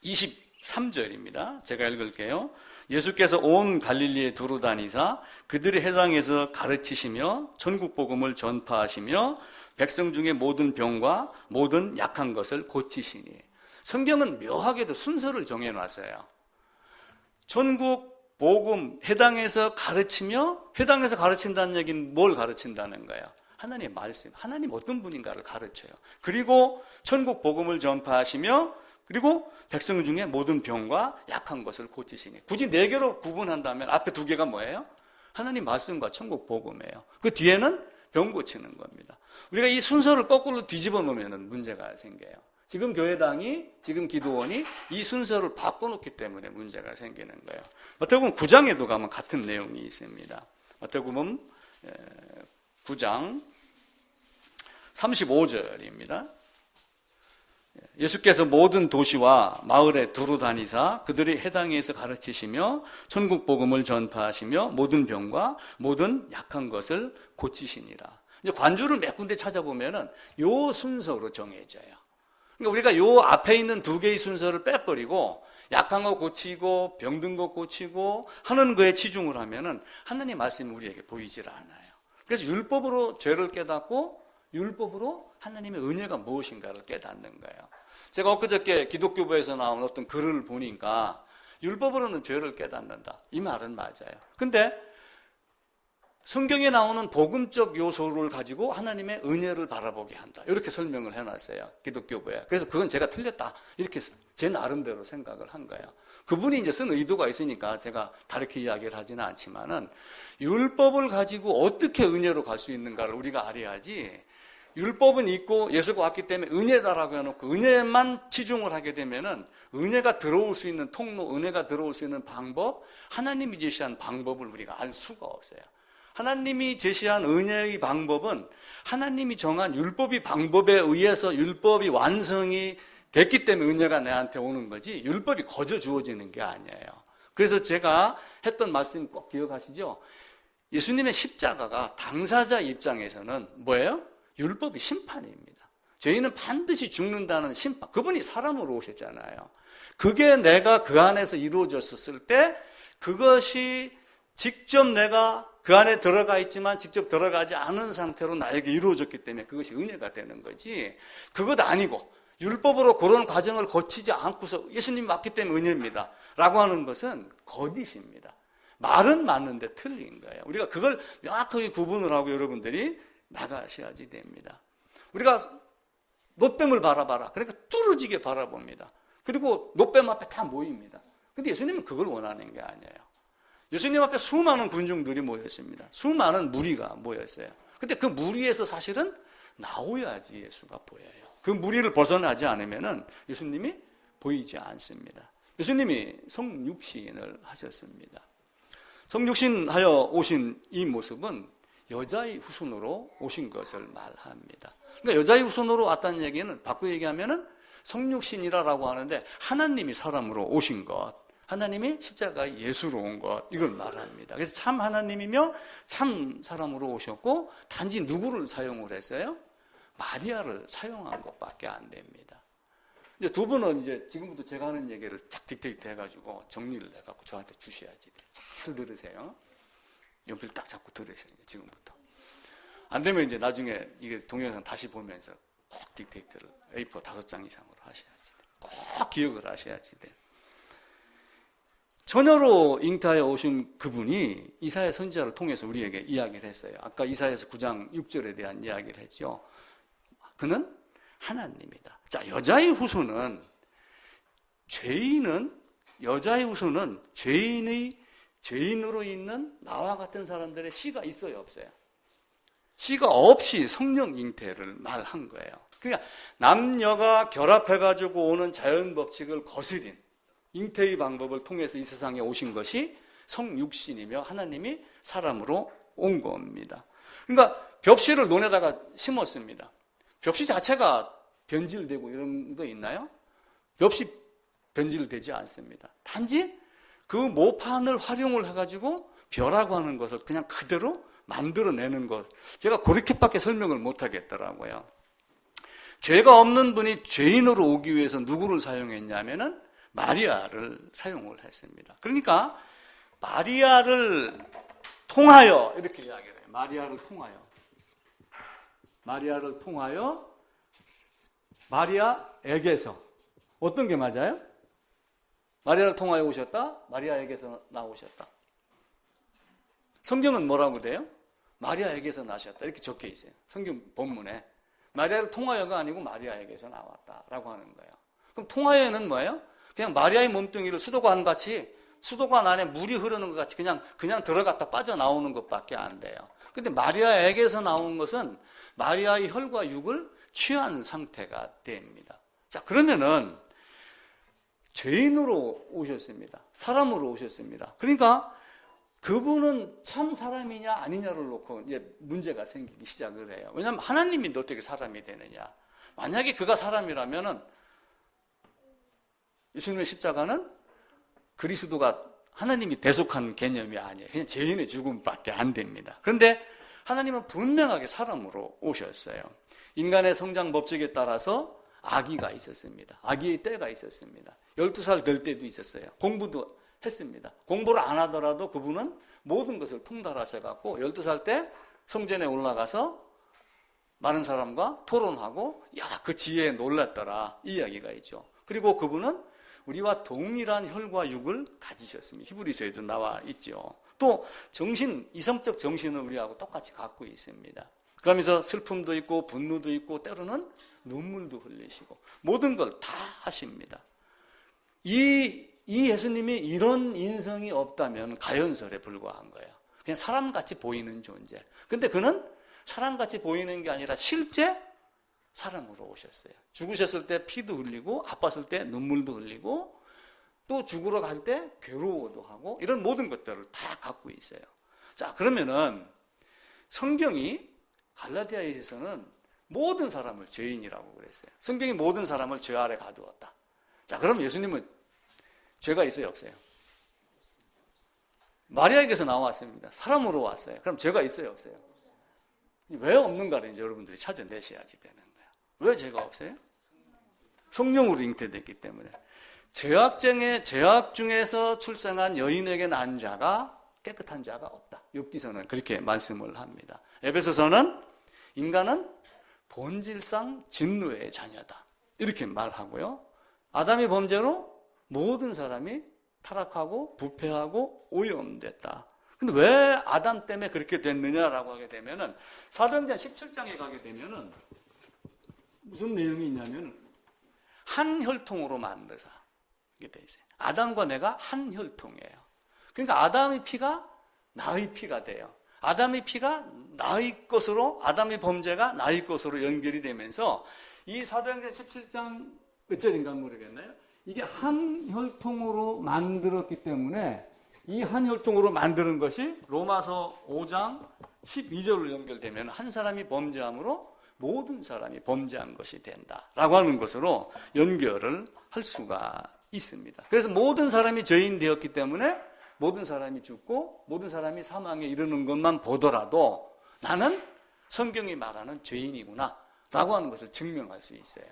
23절입니다. 제가 읽을게요. 예수께서 온 갈릴리에 두루 다니사 그들의 회당에서 가르치시며 천국 복음을 전파하시며 백성 중에 모든 병과 모든 약한 것을 고치시니. 성경은 묘하게도 순서를 정해놨어요. 천국 복음 회당에서 가르치며 회당에서 가르친다는 얘기는 뭘 가르친다는 거예요? 하나님의 말씀, 하나님 어떤 분인가를 가르쳐요. 그리고 천국 복음을 전파하시며 그리고 백성 중에 모든 병과 약한 것을 고치시니. 굳이 네 개로 구분한다면 앞에 두 개가 뭐예요? 하나님 말씀과 천국 복음이에요. 그 뒤에는 병 고치는 겁니다. 우리가 이 순서를 거꾸로 뒤집어 놓으면 문제가 생겨요. 지금 교회당이, 지금 기도원이 이 순서를 바꿔놓기 때문에 문제가 생기는 거예요. 마태복음 9장에도 가면 같은 내용이 있습니다. 마태복음 9장 35절입니다. 예수께서 모든 도시와 마을에 두루 다니사 그들이 해당에서 가르치시며 천국 복음을 전파하시며 모든 병과 모든 약한 것을 고치시니라. 이제 관주를 몇 군데 찾아보면은 요 순서로 정해져요. 그러니까 우리가 요 앞에 있는 두 개의 순서를 빼버리고 약한 거 고치고 병든 거 고치고 하는 거에 치중을 하면은 하나님 말씀이 우리에게 보이질 않아요. 그래서 율법으로 죄를 깨닫고 율법으로 하나님의 은혜가 무엇인가를 깨닫는 거예요. 제가 엊그저께 기독교부에서 나온 어떤 글을 보니까 율법으로는 죄를 깨닫는다. 이 말은 맞아요. 근데 성경에 나오는 복음적 요소를 가지고 하나님의 은혜를 바라보게 한다. 이렇게 설명을 해놨어요. 기독교부에. 그래서 그건 제가 틀렸다. 이렇게 제 나름대로 생각을 한 거예요. 그분이 이제 쓴 의도가 있으니까 제가 다르게 이야기를 하지는 않지만은 율법을 가지고 어떻게 은혜로 갈 수 있는가를 우리가 알아야지 율법은 있고 예수가 왔기 때문에 은혜다라고 해놓고 은혜만 치중을 하게 되면은 은혜가 들어올 수 있는 통로, 은혜가 들어올 수 있는 방법, 하나님이 제시한 방법을 우리가 알 수가 없어요. 하나님이 제시한 은혜의 방법은 하나님이 정한 율법의 방법에 의해서 율법이 완성이 됐기 때문에 은혜가 내한테 오는 거지 율법이 거저 주어지는 게 아니에요. 그래서 제가 했던 말씀 꼭 기억하시죠? 예수님의 십자가가 당사자 입장에서는 뭐예요? 율법이 심판입니다. 죄인은 반드시 죽는다는 심판. 그분이 사람으로 오셨잖아요. 그게 내가 그 안에서 이루어졌을 때 그것이 직접 내가 그 안에 들어가 있지만 직접 들어가지 않은 상태로 나에게 이루어졌기 때문에 그것이 은혜가 되는 거지. 그것 아니고 율법으로 그런 과정을 거치지 않고서 예수님이 왔기 때문에 은혜입니다. 라고 하는 것은 거짓입니다. 말은 맞는데 틀린 거예요. 우리가 그걸 명확하게 구분을 하고 여러분들이 나가셔야지 됩니다. 우리가 놋뱀을 바라봐라. 그러니까 뚫어지게 바라봅니다. 그리고 놋뱀 앞에 다 모입니다. 근데 예수님은 그걸 원하는 게 아니에요. 예수님 앞에 수많은 군중들이 모였습니다. 수많은 무리가 모였어요. 근데 그 무리에서 사실은 나오야지 예수가 보여요. 그 무리를 벗어나지 않으면은 예수님이 보이지 않습니다. 예수님이 성육신을 하셨습니다. 성육신하여 오신 이 모습은 여자의 후손으로 오신 것을 말합니다. 그러니까 여자의 후손으로 왔다는 얘기는 바꾸어 얘기하면은 성육신이라고 하는데 하나님이 사람으로 오신 것, 하나님이 십자가의 예수로 온 것, 이걸 말합니다. 그래서 참 하나님이며 참 사람으로 오셨고 단지 누구를 사용을 했어요? 마리아를 사용한 것밖에 안 됩니다. 이제 두 분은 이제 지금부터 제가 하는 얘기를 쫙 딕테이트 해가지고 정리를 해갖고 저한테 주셔야지 돼요. 잘 들으세요. 연필 딱 잡고 들으셔야 돼요. 지금부터. 안 되면 이제 나중에 이게 동영상 다시 보면서 꼭 딕테이트를 A4 5장 이상으로 하셔야지 돼요. 꼭 기억을 하셔야지 돼요. 처녀로 잉타해 오신 그분이 이사야 선지자를 통해서 우리에게 이야기를 했어요. 아까 이사야서 9장 6절에 대한 이야기를 했죠. 그는 하나님이다. 자, 여자의 후손은 여자의 후손은 죄인으로 있는 나와 같은 사람들의 씨가 있어요, 없어요? 씨가 없이 성령 잉태를 말한 거예요. 그러니까 남녀가 결합해가지고 오는 자연 법칙을 거스린 잉태의 방법을 통해서 이 세상에 오신 것이 성육신이며 하나님이 사람으로 온 겁니다. 그러니까 벽씨를 논에다가 심었습니다. 벽씨 자체가 변질되고 이런 거 있나요? 벽씨 변질되지 않습니다. 단지 그 모판을 활용을 해가지고 벼라고 하는 것을 그냥 그대로 만들어내는 것. 제가 그렇게밖에 설명을 못하겠더라고요. 죄가 없는 분이 죄인으로 오기 위해서 누구를 사용했냐면은 마리아를 사용을 했습니다. 그러니까 마리아를 통하여 이렇게 이야기를 해요. 마리아를 통하여 마리아에게서 어떤 게 맞아요? 마리아를 통하여 오셨다? 마리아에게서 나오셨다. 성경은 뭐라고 돼요? 마리아에게서 나셨다. 이렇게 적혀 있어요. 성경 본문에. 마리아를 통하여가 아니고 마리아에게서 나왔다라고 하는 거예요. 그럼 통하여는 뭐예요? 그냥 마리아의 몸뚱이를 수도관같이 수도관 안에 물이 흐르는 것 같이 그냥 들어갔다 빠져나오는 것밖에 안 돼요. 근데 마리아에게서 나온 것은 마리아의 혈과 육을 취한 상태가 됩니다. 자, 그러면은 죄인으로 오셨습니다. 사람으로 오셨습니다. 그러니까 그분은 참 사람이냐 아니냐를 놓고 이제 문제가 생기기 시작을 해요. 왜냐하면 하나님인데 어떻게 사람이 되느냐. 만약에 그가 사람이라면은 예수님의 십자가는 그리스도가 하나님이 대속한 개념이 아니에요. 그냥 죄인의 죽음밖에 안 됩니다. 그런데 하나님은 분명하게 사람으로 오셨어요. 인간의 성장 법칙에 따라서 아기가 있었습니다. 아기의 때가 있었습니다. 12살 될 때도 있었어요. 공부도 했습니다. 공부를 안 하더라도 그분은 모든 것을 통달하셔갖고 12살 때 성전에 올라가서 많은 사람과 토론하고 그 지혜에 놀랐더라 이 이야기가 있죠. 그리고 그분은 우리와 동일한 혈과 육을 가지셨습니다. 히브리서에도 나와 있죠. 또 이성적 정신을 우리하고 똑같이 갖고 있습니다. 그러면서 슬픔도 있고 분노도 있고 때로는 눈물도 흘리시고 모든 걸 다 하십니다. 이 예수님이 이런 인성이 없다면 가연설에 불과한 거예요. 그냥 사람같이 보이는 존재. 근데 그는 사람같이 보이는 게 아니라 실제 사람으로 오셨어요. 죽으셨을 때 피도 흘리고 아팠을 때 눈물도 흘리고 또 죽으러 갈 때 괴로워도 하고 이런 모든 것들을 다 갖고 있어요. 자, 그러면은 성경이 갈라디아에서는 모든 사람을 죄인이라고 그랬어요. 성경이 모든 사람을 죄 아래 가두었다. 자, 그럼 예수님은 죄가 있어요, 없어요? 마리아에게서 나왔습니다. 사람으로 왔어요. 그럼 죄가 있어요, 없어요? 왜 없는가를 이제 여러분들이 찾아내셔야지 되는 거예요. 왜 죄가 없어요? 성령으로 잉태됐기 때문에. 죄악 중에서 출생한 여인에게 난 자가 깨끗한 자가 없다. 욥기서는 그렇게 말씀을 합니다. 에베소서는 인간은 본질상 진노의 자녀다. 이렇게 말하고요. 아담의 범죄로 모든 사람이 타락하고 부패하고 오염됐다. 근데 왜 아담 때문에 그렇게 됐느냐라고 하게 되면은 사도행전 17장에 가게 되면은 무슨 내용이 있냐면은 한 혈통으로 만드사 이렇게 돼 있어요. 아담과 내가 한 혈통이에요. 그러니까 아담의 피가 나의 피가 돼요. 아담의 피가 나의 것으로, 아담의 범죄가 나의 것으로 연결이 되면서 이 사도행전 17장 몇 절인가 모르겠나요? 이게 한 혈통으로 만들었기 때문에 이 한 혈통으로 만드는 것이 로마서 5장 12절로 연결되면 한 사람이 범죄함으로 모든 사람이 범죄한 것이 된다라고 하는 것으로 연결을 할 수가 있습니다. 그래서 모든 사람이 죄인 되었기 때문에 모든 사람이 죽고 모든 사람이 사망에 이르는 것만 보더라도 나는 성경이 말하는 죄인이구나 라고 하는 것을 증명할 수 있어요.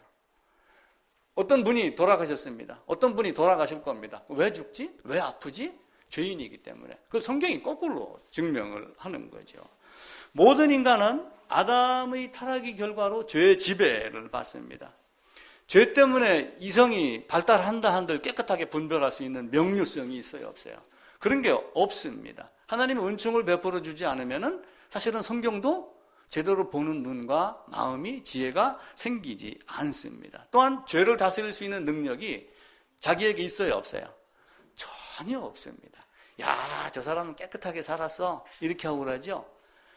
어떤 분이 돌아가셨습니다. 어떤 분이 돌아가실 겁니다. 왜 죽지? 왜 아프지? 죄인이기 때문에. 그 성경이 거꾸로 증명을 하는 거죠. 모든 인간은 아담의 타락의 결과로 죄의 지배를 받습니다. 죄 때문에 이성이 발달한다 한들 깨끗하게 분별할 수 있는 명료성이 있어요, 없어요? 그런 게 없습니다. 하나님의 은총을 베풀어 주지 않으면은 사실은 성경도 제대로 보는 눈과 마음이 지혜가 생기지 않습니다. 또한 죄를 다스릴 수 있는 능력이 자기에게 있어요, 없어요? 전혀 없습니다. 야, 저 사람은 깨끗하게 살았어. 이렇게 하고 그러죠.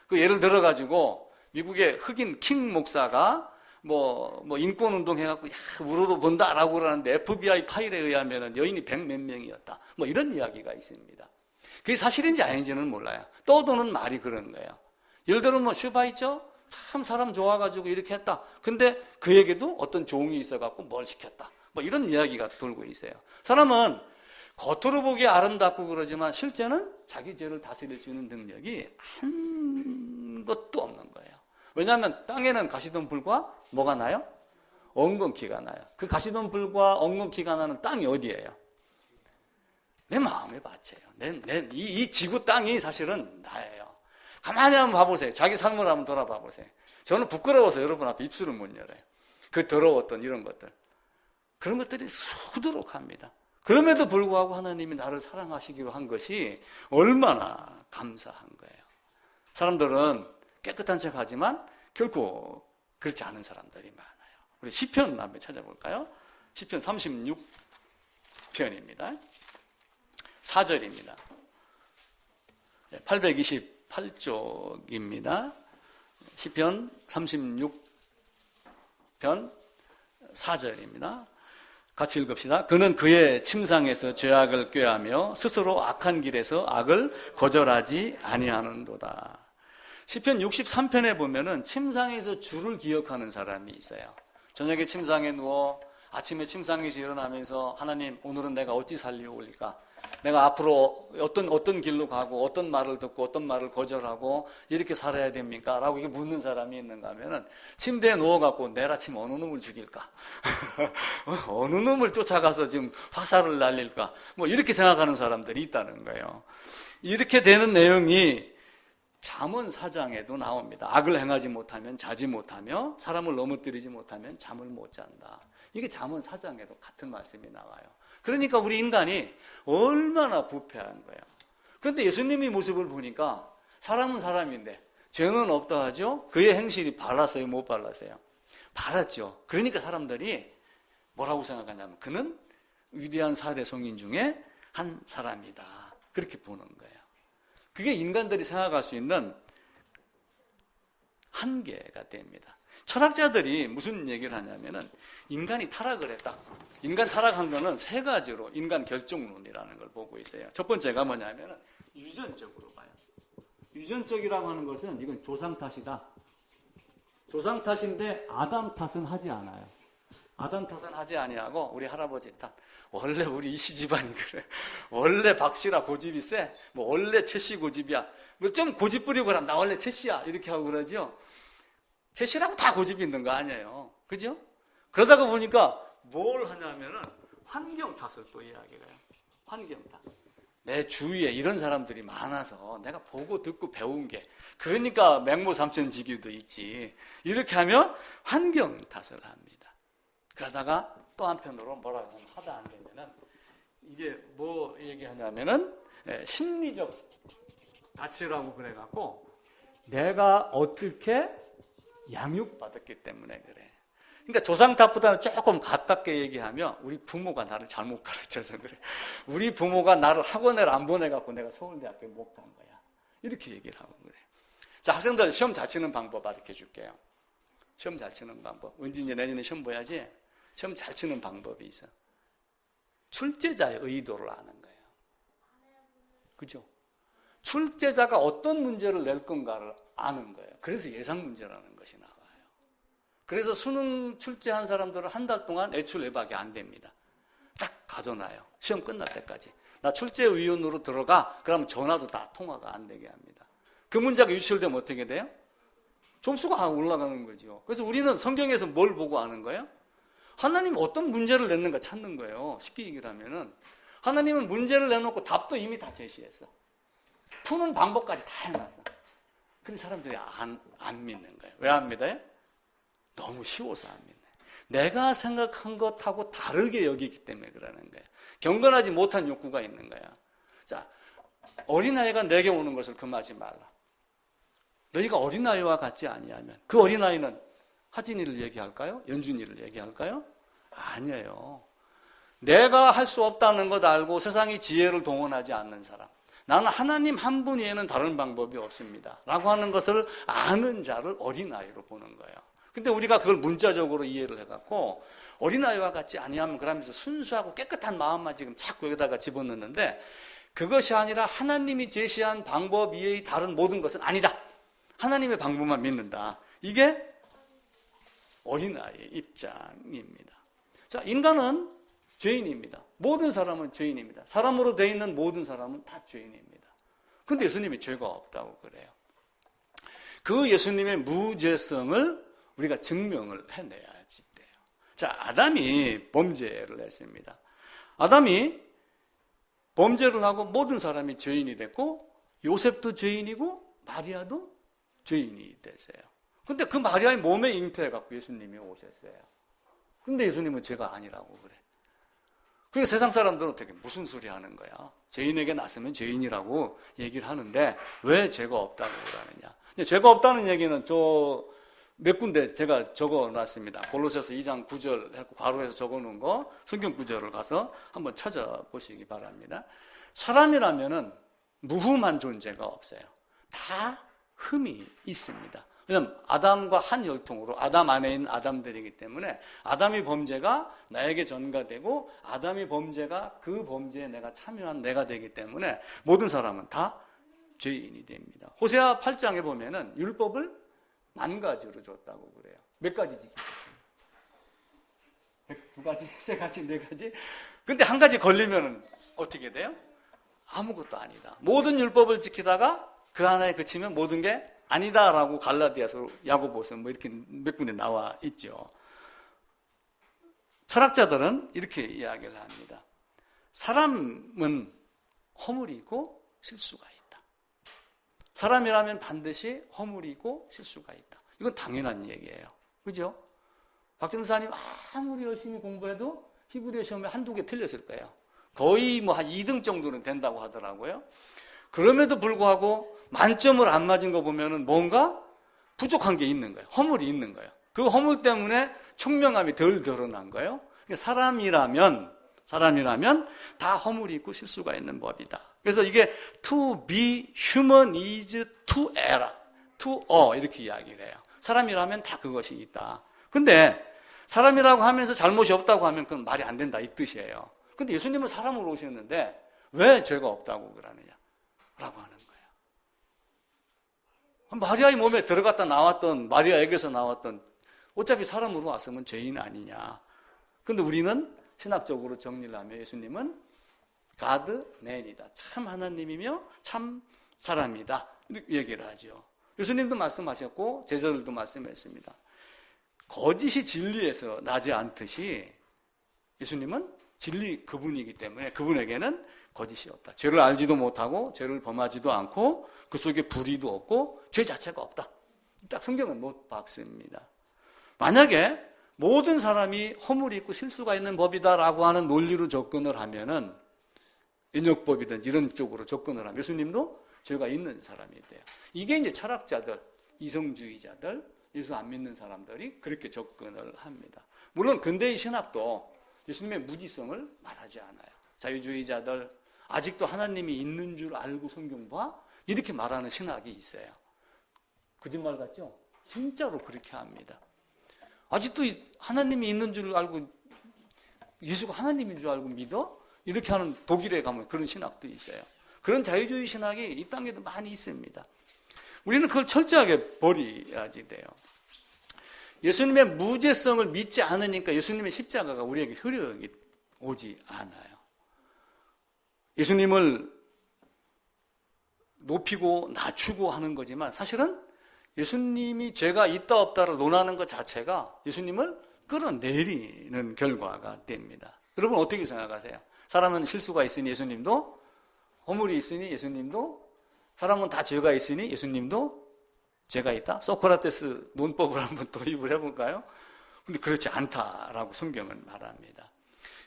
그 예를 들어가지고 미국의 흑인 킹 목사가 뭐 인권운동 해갖고 우러러 본다라고 그러는데 FBI 파일에 의하면 여인이 100몇 명이었다. 뭐 이런 이야기가 있습니다. 그게 사실인지 아닌지는 몰라요. 떠도는 말이 그런 거예요. 예를 들어 슈바 있죠? 참 사람 좋아가지고 이렇게 했다. 근데 그에게도 어떤 종이 있어갖고 뭘 시켰다. 뭐 이런 이야기가 돌고 있어요. 사람은 겉으로 보기에 아름답고 그러지만 실제는 자기 죄를 다스릴 수 있는 능력이 한 것도 없는 거예요. 왜냐하면 땅에는 가시덤불과 뭐가 나요? 엉겅퀴가 나요. 그 가시덤불과 엉겅퀴가 나는 땅이 어디예요? 내 마음의 밭이에요. 이 지구 땅이 사실은 나예요. 가만히 한번 봐보세요. 자기 삶을 한번 돌아봐 보세요. 저는 부끄러워서 여러분 앞에 입술을 못 열어요. 그 더러웠던 이런 것들. 그런 것들이 수두룩합니다. 그럼에도 불구하고 하나님이 나를 사랑하시기로 한 것이 얼마나 감사한 거예요. 사람들은 깨끗한 척 하지만 결코 그렇지 않은 사람들이 많아요. 우리 시편 한번 찾아볼까요? 시편 36편입니다. 4절입니다. 828쪽입니다. 시편 36편 4절입니다. 같이 읽읍시다. 그는 그의 침상에서 죄악을 꾀하며 스스로 악한 길에서 악을 거절하지 아니하는도다. 시편 63편에 보면은 침상에서 주를 기억하는 사람이 있어요. 저녁에 침상에 누워 아침에 침상에서 일어나면서 하나님, 오늘은 내가 어찌 살려올까? 내가 앞으로 어떤 길로 가고 어떤 말을 듣고 어떤 말을 거절하고 이렇게 살아야 됩니까? 라고 이렇게 묻는 사람이 있는가 하면은 침대에 누워갖고 내일 아침 어느 놈을 죽일까? 어느 놈을 쫓아가서 지금 화살을 날릴까? 뭐 이렇게 생각하는 사람들이 있다는 거예요. 이렇게 되는 내용이 잠언 4장에도 나옵니다. 악을 행하지 못하면 자지 못하며 사람을 넘어뜨리지 못하면 잠을 못 잔다. 이게 잠언 4장에도 같은 말씀이 나와요. 그러니까 우리 인간이 얼마나 부패한 거예요. 그런데 예수님의 모습을 보니까 사람은 사람인데 죄는 없다 하죠. 그의 행실이 발랐어요, 못 발랐어요? 발랐죠. 그러니까 사람들이 뭐라고 생각하냐면 그는 위대한 4대 성인 중에 한 사람이다. 그렇게 보는 거예요. 그게 인간들이 생각할 수 있는 한계가 됩니다. 철학자들이 무슨 얘기를 하냐면은 인간이 타락을 했다. 인간 타락한 거는 세 가지로 인간 결정론이라는 걸 보고 있어요. 첫 번째가 뭐냐면은 유전적으로 봐요. 유전적이라고 하는 것은 이건 조상 탓이다. 조상 탓인데 아담 탓은 하지 않아요. 아담 탓은 하지 아니하고 우리 할아버지 탓. 원래 우리 이씨 집안이 그래. 원래 박씨라 고집이 세. 뭐 원래 최씨 고집이야. 뭐 좀 고집 부리고 그러면 나 원래 최씨야. 이렇게 하고 그러죠. 최씨라고 다 고집이 있는 거 아니에요. 그죠? 그러다가 보니까 뭘 하냐면은 환경 탓을 또 이야기를 해요. 환경 탓. 내 주위에 이런 사람들이 많아서 내가 보고 듣고 배운 게 그러니까 맹모 삼천지교도 있지. 이렇게 하면 환경 탓을 합니다. 그러다가 또 한편으로 뭐라고 하다 안 되면은 이게 뭐 얘기하냐면은 심리적 가치라고 그래갖고 내가 어떻게 양육받았기 때문에 그래. 그러니까 조상 탓보다는 조금 가깝게 얘기하면 우리 부모가 나를 잘못 가르쳐서 그래. 우리 부모가 나를 학원을 안 보내갖고 내가 서울대학교에 못 간 거야. 이렇게 얘기를 하고 그래. 자, 학생들 시험 잘 치는 방법 가르쳐 줄게요. 시험 잘 치는 방법. 왠지 이제 내년에 시험 봐야지. 시험 잘 치는 방법이 있어. 출제자의 의도를 아는 거예요. 그죠? 출제자가 어떤 문제를 낼 건가를 아는 거예요. 그래서 예상 문제라는 것이 나와요. 그래서 수능 출제한 사람들은 한 달 동안 애출 외박이 안 됩니다. 딱 가져놔요. 시험 끝날 때까지. 나 출제위원으로 들어가. 그러면 전화도 다 통화가 안 되게 합니다. 그 문제가 유출되면 어떻게 돼요? 점수가 올라가는 거죠. 그래서 우리는 성경에서 뭘 보고 아는 거예요? 하나님이 어떤 문제를 냈는가 찾는 거예요. 쉽게 얘기를 하면은 하나님은 문제를 내놓고 답도 이미 다 제시했어. 푸는 방법까지 다 해놨어. 근데 사람들이 안 믿는 거예요. 왜 안 믿어요? 너무 쉬워서 안 믿는 거예요. 내가 생각한 것하고 다르게 여기기 때문에 그러는 거예요. 경건하지 못한 욕구가 있는 거야. 자, 어린아이가 내게 오는 것을 금하지 말라. 너희가 어린아이와 같지 아니하면 그 어린아이는 하진이를 얘기할까요? 연준이를 얘기할까요? 아니에요. 내가 할 수 없다는 것 알고 세상의 지혜를 동원하지 않는 사람. 나는 하나님 한 분 외에는 다른 방법이 없습니다. 라고 하는 것을 아는 자를 어린아이로 보는 거예요. 근데 우리가 그걸 문자적으로 이해를 해갖고 어린아이와 같지 아니하면 그러면서 순수하고 깨끗한 마음만 지금 자꾸 여기다가 집어넣는데 그것이 아니라 하나님이 제시한 방법 이외의 다른 모든 것은 아니다. 하나님의 방법만 믿는다. 이게 어린아이의 입장입니다. 자, 인간은 죄인입니다. 모든 사람은 죄인입니다. 사람으로 되어 있는 모든 사람은 다 죄인입니다. 그런데 예수님이 죄가 없다고 그래요. 그 예수님의 무죄성을 우리가 증명을 해내야지 돼요. 자, 아담이 범죄를 했습니다. 아담이 범죄를 하고 모든 사람이 죄인이 됐고 요셉도 죄인이고 마리아도 죄인이 됐어요. 근데 그 마리아의 몸에 잉태해갖고 예수님이 오셨어요. 근데 예수님은 죄가 아니라고 그래. 그러니까 세상 사람들은 어떻게 무슨 소리 하는 거야? 죄인에게 났으면 죄인이라고 얘기를 하는데 왜 죄가 없다고 그러느냐? 근데 죄가 없다는 얘기는 몇 군데 제가 적어놨습니다. 골로새서 2장 9절 괄호해서 적어놓은 거 성경 구절을 가서 한번 찾아보시기 바랍니다. 사람이라면은 무흠한 존재가 없어요. 다 흠이 있습니다. 왜냐하면 아담과 한 혈통으로 아담 안에 있는 아담들이기 때문에 아담의 범죄가 나에게 전가되고 아담의 범죄가 그 범죄에 내가 참여한 내가 되기 때문에 모든 사람은 다 죄인이 됩니다. 호세아 8장에 보면은 율법을 10,000가지로 줬다고 그래요. 몇 가지 지키셨어요? 2가지, 3가지, 4가지? 근데 한 가지 걸리면 어떻게 돼요? 아무것도 아니다. 모든 율법을 지키다가 그 하나에 그치면 모든 게 아니다라고 갈라디아서 야고보서 뭐 이렇게 몇 군데 나와 있죠. 철학자들은 이렇게 이야기를 합니다. 사람은 허물이 있고 실수가 있다. 사람이라면 반드시 허물이 있고 실수가 있다. 이건 당연한 얘기예요. 그죠? 박정사님 아무리 열심히 공부해도 히브리어 시험에 한두 개 틀렸을 거예요. 거의 뭐 한 2등 정도는 된다고 하더라고요. 그럼에도 불구하고 만점을 안 맞은 거 보면은 뭔가 부족한 게 있는 거예요. 허물이 있는 거예요. 그 허물 때문에 총명함이 덜 드러난 거예요. 그러니까 사람이라면 다 허물이 있고 실수가 있는 법이다. 그래서 이게 to be human is to err, to 이렇게 이야기를 해요. 사람이라면 다 그것이 있다. 근데 사람이라고 하면서 잘못이 없다고 하면 그건 말이 안 된다 이 뜻이에요. 근데 예수님은 사람으로 오셨는데 왜 죄가 없다고 그러느냐 라고 하는 거예요. 마리아의 몸에 들어갔다 나왔던, 마리아에게서 나왔던 어차피 사람으로 왔으면 죄인 아니냐. 근데 우리는 신학적으로 정리를 하면 예수님은 God man이다. 참 하나님이며 참 사람이다. 이렇게 얘기를 하죠. 예수님도 말씀하셨고 제자들도 말씀했습니다. 거짓이 진리에서 나지 않듯이 예수님은 진리 그분이기 때문에 그분에게는 거짓이 없다. 죄를 알지도 못하고 죄를 범하지도 않고 그 속에 불의도 없고 죄 자체가 없다. 딱 성경은 못 박습니다. 만약에 모든 사람이 허물이 있고 실수가 있는 법이다라고 하는 논리로 접근을 하면은 인역법이든 이런 쪽으로 접근을 하면 예수님도 죄가 있는 사람이 돼요. 이게 이제 철학자들, 이성주의자들, 예수 안 믿는 사람들이 그렇게 접근을 합니다. 물론 근대의 신학도 예수님의 무지성을 말하지 않아요. 자유주의자들, 아직도 하나님이 있는 줄 알고 성경 봐? 이렇게 말하는 신학이 있어요. 거짓말 같죠? 진짜로 그렇게 합니다. 아직도 하나님이 있는 줄 알고 예수가 하나님인 줄 알고 믿어? 이렇게 하는 독일에 가면 그런 신학도 있어요. 그런 자유주의 신학이 이 땅에도 많이 있습니다. 우리는 그걸 철저하게 버려야지 돼요. 예수님의 무죄성을 믿지 않으니까 예수님의 십자가가 우리에게 효력이 오지 않아요. 예수님을 높이고 낮추고 하는 거지만 사실은 예수님이 죄가 있다 없다를 논하는 것 자체가 예수님을 끌어내리는 결과가 됩니다. 여러분 어떻게 생각하세요? 사람은 실수가 있으니 예수님도, 허물이 있으니 예수님도, 사람은 다 죄가 있으니 예수님도 죄가 있다? 소크라테스 논법을 한번 도입을 해볼까요? 근데 그렇지 않다라고 성경은 말합니다.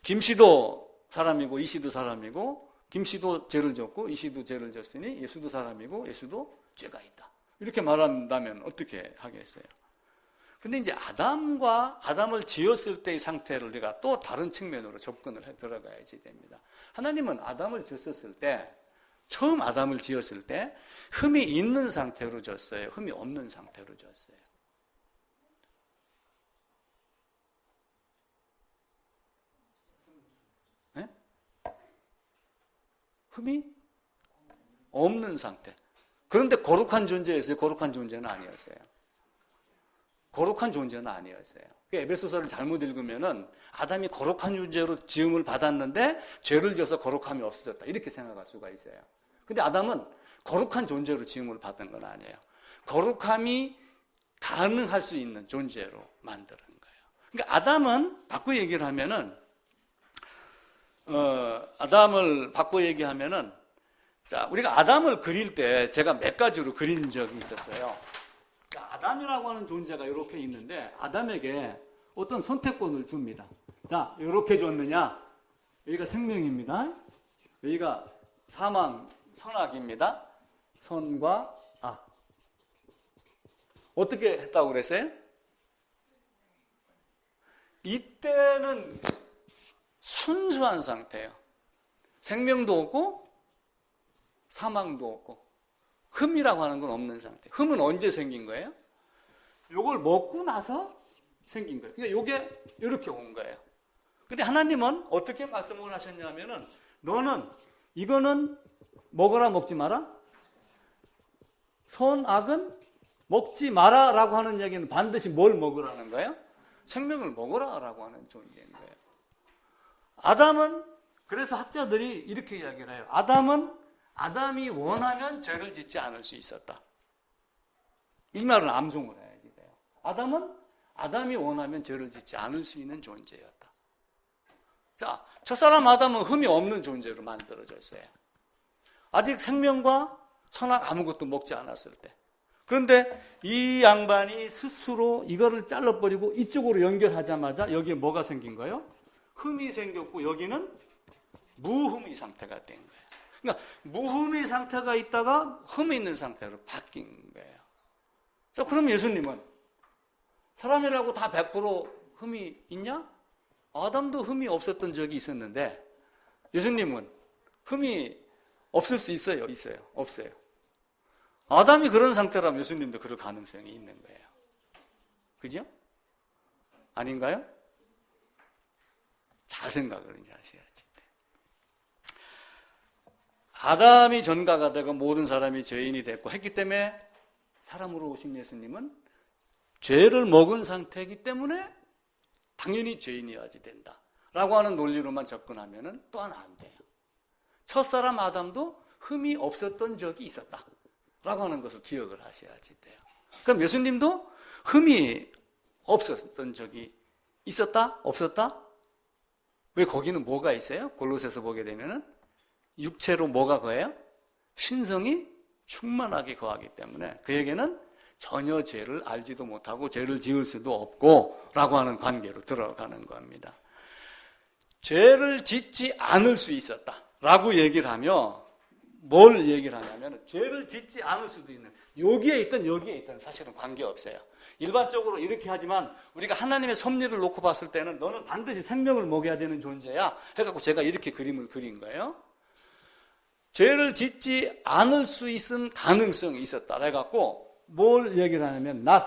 김씨도 사람이고 이씨도 사람이고 김씨도 죄를 졌고 이씨도 죄를 졌으니 예수도 사람이고 예수도 죄가 있다. 이렇게 말한다면 어떻게 하겠어요? 근데 이제 아담을 지었을 때의 상태를 우리가 또 다른 측면으로 접근을 해 들어가야지 됩니다. 하나님은 아담을 지었을 때, 처음 아담을 지었을 때 흠이 있는 상태로 졌어요? 흠이 없는 상태로 졌어요? 네? 흠이 없는 상태. 그런데 거룩한 존재였어요? 거룩한 존재는 아니었어요. 거룩한 존재는 아니었어요. 에베소서를 잘못 읽으면은 아담이 거룩한 존재로 지음을 받았는데 죄를 져서 거룩함이 없어졌다. 이렇게 생각할 수가 있어요. 근데 아담은 거룩한 존재로 지음을 받은 건 아니에요. 거룩함이 가능할 수 있는 존재로 만드는 거예요. 그러니까 아담은 바꿔 얘기를 하면은 아담을 바꿔 얘기하면은 자, 우리가 아담을 그릴 때 제가 몇 가지로 그린 적이 있었어요. 자, 아담이라고 하는 존재가 이렇게 있는데 아담에게 어떤 선택권을 줍니다. 자, 이렇게 줬느냐? 여기가 생명입니다. 여기가 사망, 선악입니다. 선과 악. 어떻게 했다고 그랬어요? 이때는 순수한 상태예요. 생명도 없고 사망도 없고 흠이라고 하는 건 없는 상태. 흠은 언제 생긴 거예요? 요걸 먹고 나서 생긴 거예요. 그러니까 요게 이렇게 온 거예요. 근데 하나님은 어떻게 말씀을 하셨냐면은 너는 이거는 먹어라 먹지 마라? 선악은 먹지 마라라고 하는 얘기는 반드시 뭘 먹으라는 거예요? 생명을 먹어라라고 하는 존재인 거예요. 아담은 그래서 학자들이 이렇게 이야기를 해요. 아담이 원하면 죄를 짓지 않을 수 있었다. 이 말은 암송을 해야지 돼요. 아담이 원하면 죄를 짓지 않을 수 있는 존재였다. 자, 첫사람 아담은 흠이 없는 존재로 만들어졌어요. 아직 생명과 선악 아무것도 먹지 않았을 때. 그런데 이 양반이 스스로 이거를 잘라버리고 이쪽으로 연결하자마자 여기에 뭐가 생긴 거예요? 흠이 생겼고 여기는 무흠의 상태가 된 거예요. 그러니까 무흠의 상태가 있다가 흠이 있는 상태로 바뀐 거예요. 자, 그럼 예수님은 사람이라고 다 100% 흠이 있냐? 아담도 흠이 없었던 적이 있었는데 예수님은 흠이 없을 수 있어요? 있어요? 없어요. 아담이 그런 상태라면 예수님도 그럴 가능성이 있는 거예요. 그죠? 아닌가요? 잘 생각을 이제 하셔야지. 아담이 전가가 되고 모든 사람이 죄인이 됐고 했기 때문에 사람으로 오신 예수님은 죄를 먹은 상태이기 때문에 당연히 죄인이어야지 된다 라고 하는 논리로만 접근하면 또한 안 돼요. 첫사람 아담도 흠이 없었던 적이 있었다 라고 하는 것을 기억을 하셔야지 돼요. 그럼 예수님도 흠이 없었던 적이 있었다? 없었다? 왜 거기는 뭐가 있어요? 골로새서 보게 되면은 육체로 뭐가 거해요? 신성이 충만하게 거하기 때문에 그에게는 전혀 죄를 알지도 못하고 죄를 지을 수도 없고 라고 하는 관계로 들어가는 겁니다. 죄를 짓지 않을 수 있었다 라고 얘기를 하며 뭘 얘기를 하냐면 죄를 짓지 않을 수도 있는 여기에 있든 사실은 관계없어요. 일반적으로 이렇게 하지만 우리가 하나님의 섭리를 놓고 봤을 때는 너는 반드시 생명을 먹여야 되는 존재야 해갖고 제가 이렇게 그림을 그린 거예요. 죄를 짓지 않을 수 있는 가능성이 있었다 해갖고 뭘 얘기를 하냐면 not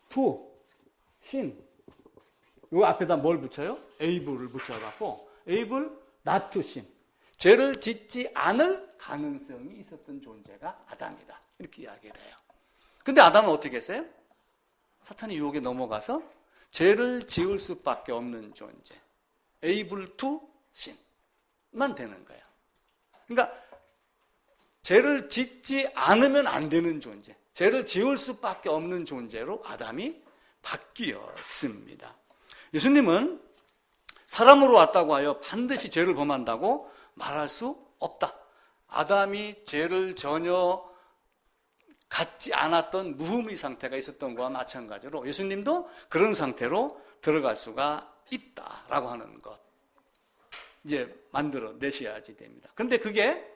to sin 요 앞에다 뭘 붙여요? able을 붙여갖고 able not to sin 죄를 짓지 않을 가능성이 있었던 존재가 아담이다 이렇게 이야기를 해요. 근데 아담은 어떻게 했어요? 사탄의 유혹에 넘어가서 죄를 지을 수밖에 없는 존재 able to sin만 되는 거예요. 그러니까 죄를 짓지 않으면 안 되는 존재, 죄를 지을 수밖에 없는 존재로 아담이 바뀌었습니다. 예수님은 사람으로 왔다고 하여 반드시 죄를 범한다고 말할 수 없다. 아담이 죄를 전혀 갖지 않았던 무흠의 상태가 있었던 것과 마찬가지로 예수님도 그런 상태로 들어갈 수가 있다라고 하는 것 이제 만들어 내셔야지 됩니다. 근데 그게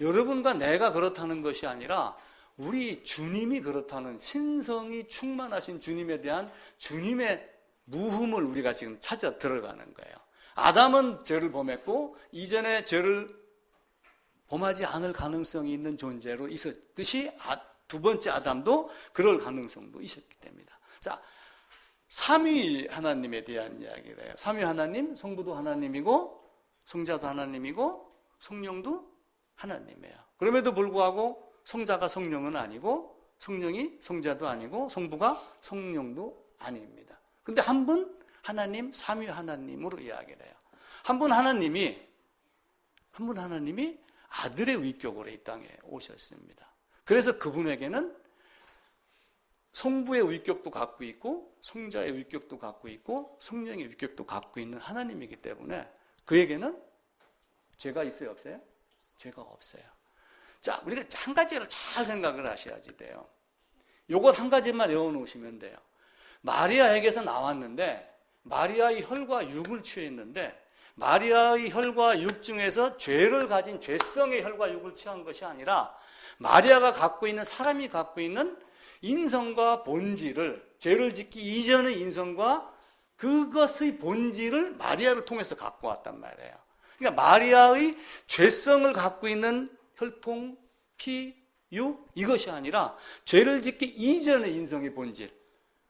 여러분과 내가 그렇다는 것이 아니라 우리 주님이 그렇다는 신성이 충만하신 주님에 대한 주님의 무흠을 우리가 지금 찾아 들어가는 거예요. 아담은 죄를 범했고 이전에 죄를 범하지 않을 가능성이 있는 존재로 있었듯이 두 번째 아담도 그럴 가능성도 있었기 때문이다. 자, 삼위 하나님에 대한 이야기를 해요. 삼위 하나님, 성부도 하나님이고 성자도 하나님이고 성령도 하나님이에요. 그럼에도 불구하고 성자가 성령은 아니고 성령이 성자도 아니고 성부가 성령도 아닙니다. 근데 한 분 하나님, 삼위 하나님으로 이야기를 해요. 한 분 하나님이 아들의 위격으로 이 땅에 오셨습니다. 그래서 그분에게는 성부의 위격도 갖고 있고 성자의 위격도 갖고 있고 성령의 위격도 갖고 있는 하나님이기 때문에 그에게는 죄가 있어요, 없어요? 죄가 없어요. 자, 우리가 한 가지를 잘 생각을 하셔야지 돼요. 요것 한 가지만 외워놓으시면 돼요. 마리아에게서 나왔는데 마리아의 혈과 육을 취했는데 마리아의 혈과 육 중에서 죄를 가진 죄성의 혈과 육을 취한 것이 아니라 마리아가 갖고 있는 사람이 갖고 있는 인성과 본질을 죄를 짓기 이전의 인성과 그것의 본질을 마리아를 통해서 갖고 왔단 말이에요. 그러니까 마리아의 죄성을 갖고 있는 혈통, 피, 유 이것이 아니라 죄를 짓기 이전의 인성의 본질,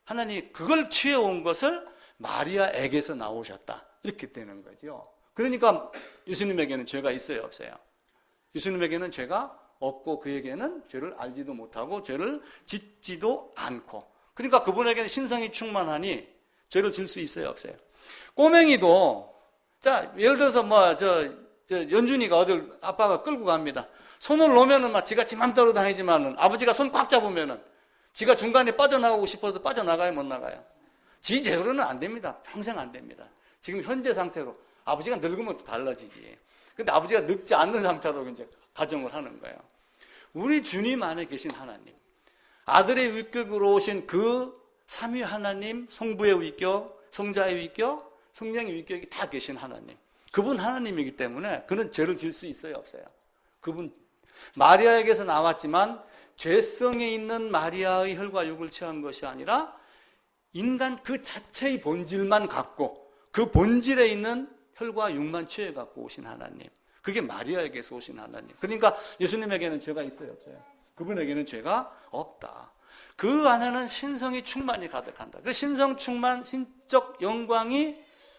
하나님 그걸 취해온 것을 마리아에게서 나오셨다 이렇게 되는 거죠. 그러니까 예수님에게는 죄가 있어요, 없어요? 예수님에게는 죄가 없고 그에게는 죄를 알지도 못하고 죄를 짓지도 않고, 그러니까 그분에게는 신성이 충만하니 죄를 질 수 있어요, 없어요? 꼬맹이도, 자 예를 들어서 연준이가 어딜 아빠가 끌고 갑니다. 손을 놓으면은 막 지가 지 맘대로 다니지만은 아버지가 손 꽉 잡으면은 지가 중간에 빠져나가고 싶어도 빠져나가요, 못 나가요? 지 제대로는 안 됩니다. 평생 안 됩니다. 지금 현재 상태로. 아버지가 늙으면 또 달라지지. 근데 아버지가 늙지 않는 상태로 이제 가정을 하는 거예요. 우리 주님 안에 계신 하나님, 아들의 위격으로 오신 그 삼위 하나님, 성부의 위격, 성자의 위격, 성령의 위격이 다 계신 하나님, 그분 하나님이기 때문에 그는 죄를 질 수 있어요, 없어요? 그분 마리아에게서 나왔지만 죄성에 있는 마리아의 혈과 육을 취한 것이 아니라 인간 그 자체의 본질만 갖고 그 본질에 있는 혈과 육만 취해 갖고 오신 하나님, 그게 마리아에게서 오신 하나님. 그러니까 예수님에게는 죄가 있어요, 없어요? 그분에게는 죄가 없다. 그 안에는 신성이 충만히 가득한다. 그 신성 충만 신적 영광이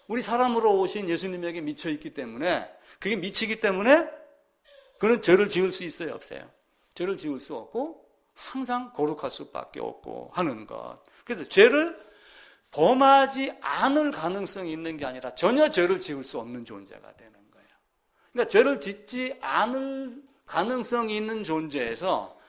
우리 사람으로 오신 예수님에게 미쳐 있기 때문에, 그게 미치기 때문에 그는 죄를 지을 수 있어요, 없어요? 죄를 지을 수 없고 항상 거룩할 수밖에 없고 하는 것. 그래서 죄를 범하지 않을 가능성이 있는 게 아니라 전혀 죄를 지을 수 없는 존재가 되는 거예요. 그러니까 죄를 짓지 않을 가능성이 있는 존재에서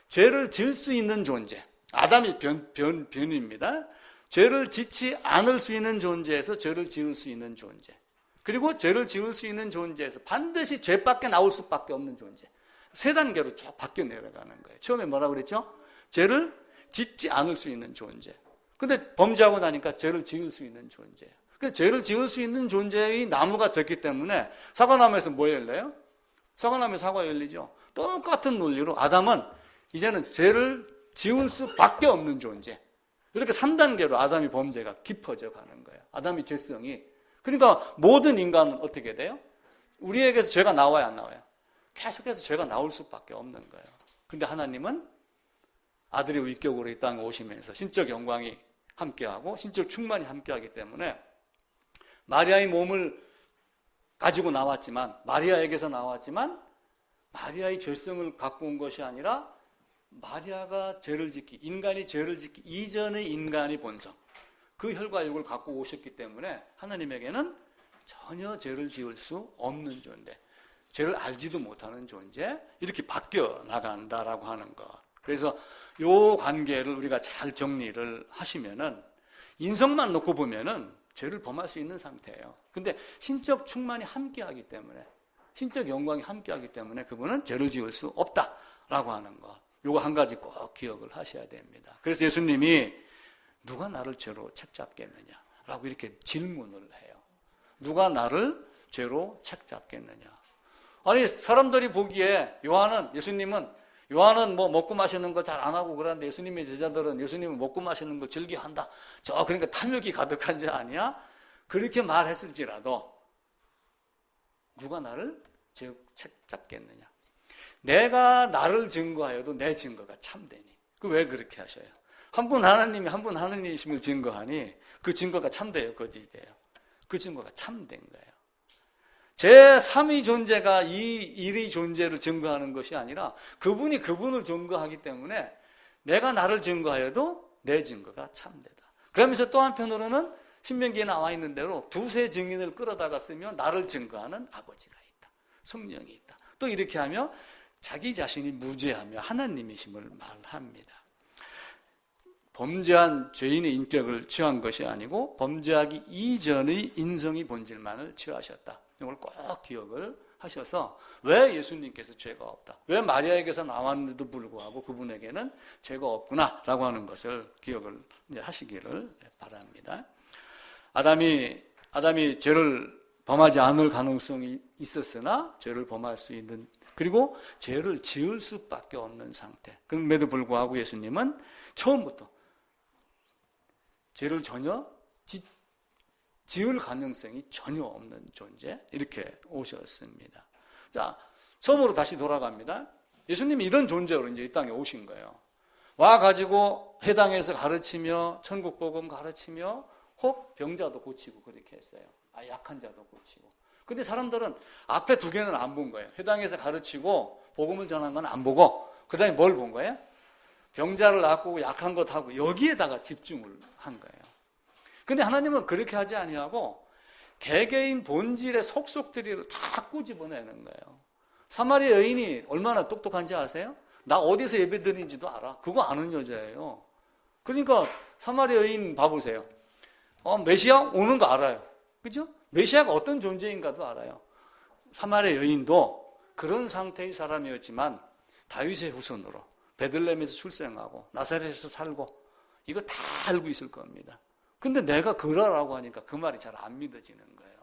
죄를 지을 수 있는 존재, 아담이 변입니다. 죄를 짓지 않을 수 있는 존재에서 죄를 지을 수 있는 존재, 그리고 죄를 지을 수 있는 존재에서 반드시 죄밖에 나올 수밖에 없는 존재, 세 단계로 쭉 바뀌어 내려가는 거예요. 처음에 뭐라고 그랬죠? 죄를 짓지 않을 수 있는 존재. 근데 범죄하고 나니까 죄를 지을 수 있는 존재. 그 죄를 지을 수 있는 존재의 나무가 됐기 때문에 사과나무에서 뭐 열려요? 사과나무에 사과 열리죠. 똑같은 논리로 아담은 이제는 죄를 지을 수밖에 없는 존재. 이렇게 3단계로 아담이 범죄가 깊어져 가는 거예요. 아담의 죄성이. 그러니까 모든 인간은 어떻게 돼요? 우리에게서 죄가 나와야 안 나와요? 계속해서 죄가 나올 수밖에 없는 거예요. 근데 하나님은 아들의 위격으로 이 땅에 오시면서 신적 영광이 함께하고 신적 충만이 함께하기 때문에 마리아의 몸을 가지고 나왔지만, 마리아에게서 나왔지만 마리아의 죄성을 갖고 온 것이 아니라 마리아가 죄를 짓기, 인간이 죄를 짓기 이전의 인간의 본성, 그 혈과 육을 갖고 오셨기 때문에 하나님에게는 전혀 죄를 지을 수 없는 존재, 죄를 알지도 못하는 존재, 이렇게 바뀌어 나간다라고 하는 것. 그래서 이 관계를 우리가 잘 정리를 하시면은 인성만 놓고 보면은 죄를 범할 수 있는 상태예요. 근데 신적 충만이 함께하기 때문에, 신적 영광이 함께하기 때문에 그분은 죄를 지을 수 없다라고 하는 것. 요거 한 가지 꼭 기억을 하셔야 됩니다. 그래서 예수님이 누가 나를 죄로 책잡겠느냐라고 이렇게 질문을 해요. 누가 나를 죄로 책잡겠느냐? 아니, 사람들이 보기에 요한은 뭐 먹고 마시는 거 잘 안 하고 그러는데 예수님의 제자들은 예수님은 먹고 마시는 거 즐겨한다. 그러니까 탐욕이 가득한 자 아니야? 그렇게 말했을지라도 누가 나를 죄로 책잡겠느냐? 내가 나를 증거하여도 내 증거가 참되니. 왜 그렇게 하셔요? 한 분 하나님이 한 분 하나님이심을 증거하니 그 증거가 참돼요, 거짓돼요? 그 증거가 참된 거예요. 제3의 존재가 이 일의 존재를 증거하는 것이 아니라 그분이 그분을 증거하기 때문에 내가 나를 증거하여도 내 증거가 참되다. 그러면서 또 한편으로는 신명기에 나와 있는 대로 두세 증인을 끌어다가 쓰면 나를 증거하는 아버지가 있다, 성령이 있다. 또 이렇게 하며 자기 자신이 무죄하며 하나님이심을 말합니다. 범죄한 죄인의 인격을 취한 것이 아니고 범죄하기 이전의 인성의 본질만을 취하셨다. 이걸 꼭 기억을 하셔서 왜 예수님께서 죄가 없다, 왜 마리아에게서 나왔는데도 불구하고 그분에게는 죄가 없구나라고 하는 것을 기억을 하시기를 바랍니다. 아담이 죄를 범하지 않을 가능성이 있었으나 죄를 범할 수 있는, 그리고 죄를 지을 수밖에 없는 상태. 그럼에도 불구하고 예수님은 처음부터 죄를 전혀 지을 가능성이 전혀 없는 존재, 이렇게 오셨습니다. 자, 처음으로 다시 돌아갑니다. 예수님이 이런 존재로 이제 이 땅에 오신 거예요. 와가지고 해당에서 가르치며, 천국 복음 가르치며, 혹 병자도 고치고 그렇게 했어요. 약한 자도 고치고. 근데 사람들은 앞에 두 개는 안 본 거예요. 해당에서 가르치고, 복음을 전한 건 안 보고, 그 다음에 뭘 본 거예요? 병자를 낫고 약한 것 하고, 여기에다가 집중을 한 거예요. 근데 하나님은 그렇게 하지 아니하고, 개개인 본질의 속속들이를 다 꼬집어내는 거예요. 사마리아 여인이 얼마나 똑똑한지 아세요? 나 어디서 예배 드리는지도 알아. 그거 아는 여자예요. 그러니까 사마리아 여인 봐보세요. 메시아 오는 거 알아요. 그죠? 메시아가 어떤 존재인가도 알아요. 사마리아 여인도 그런 상태의 사람이었지만 다윗의 후손으로 베들레헴에서 출생하고 나사렛에서 살고 이거 다 알고 있을 겁니다. 근데 내가 그러라고 하니까 그 말이 잘 안 믿어지는 거예요.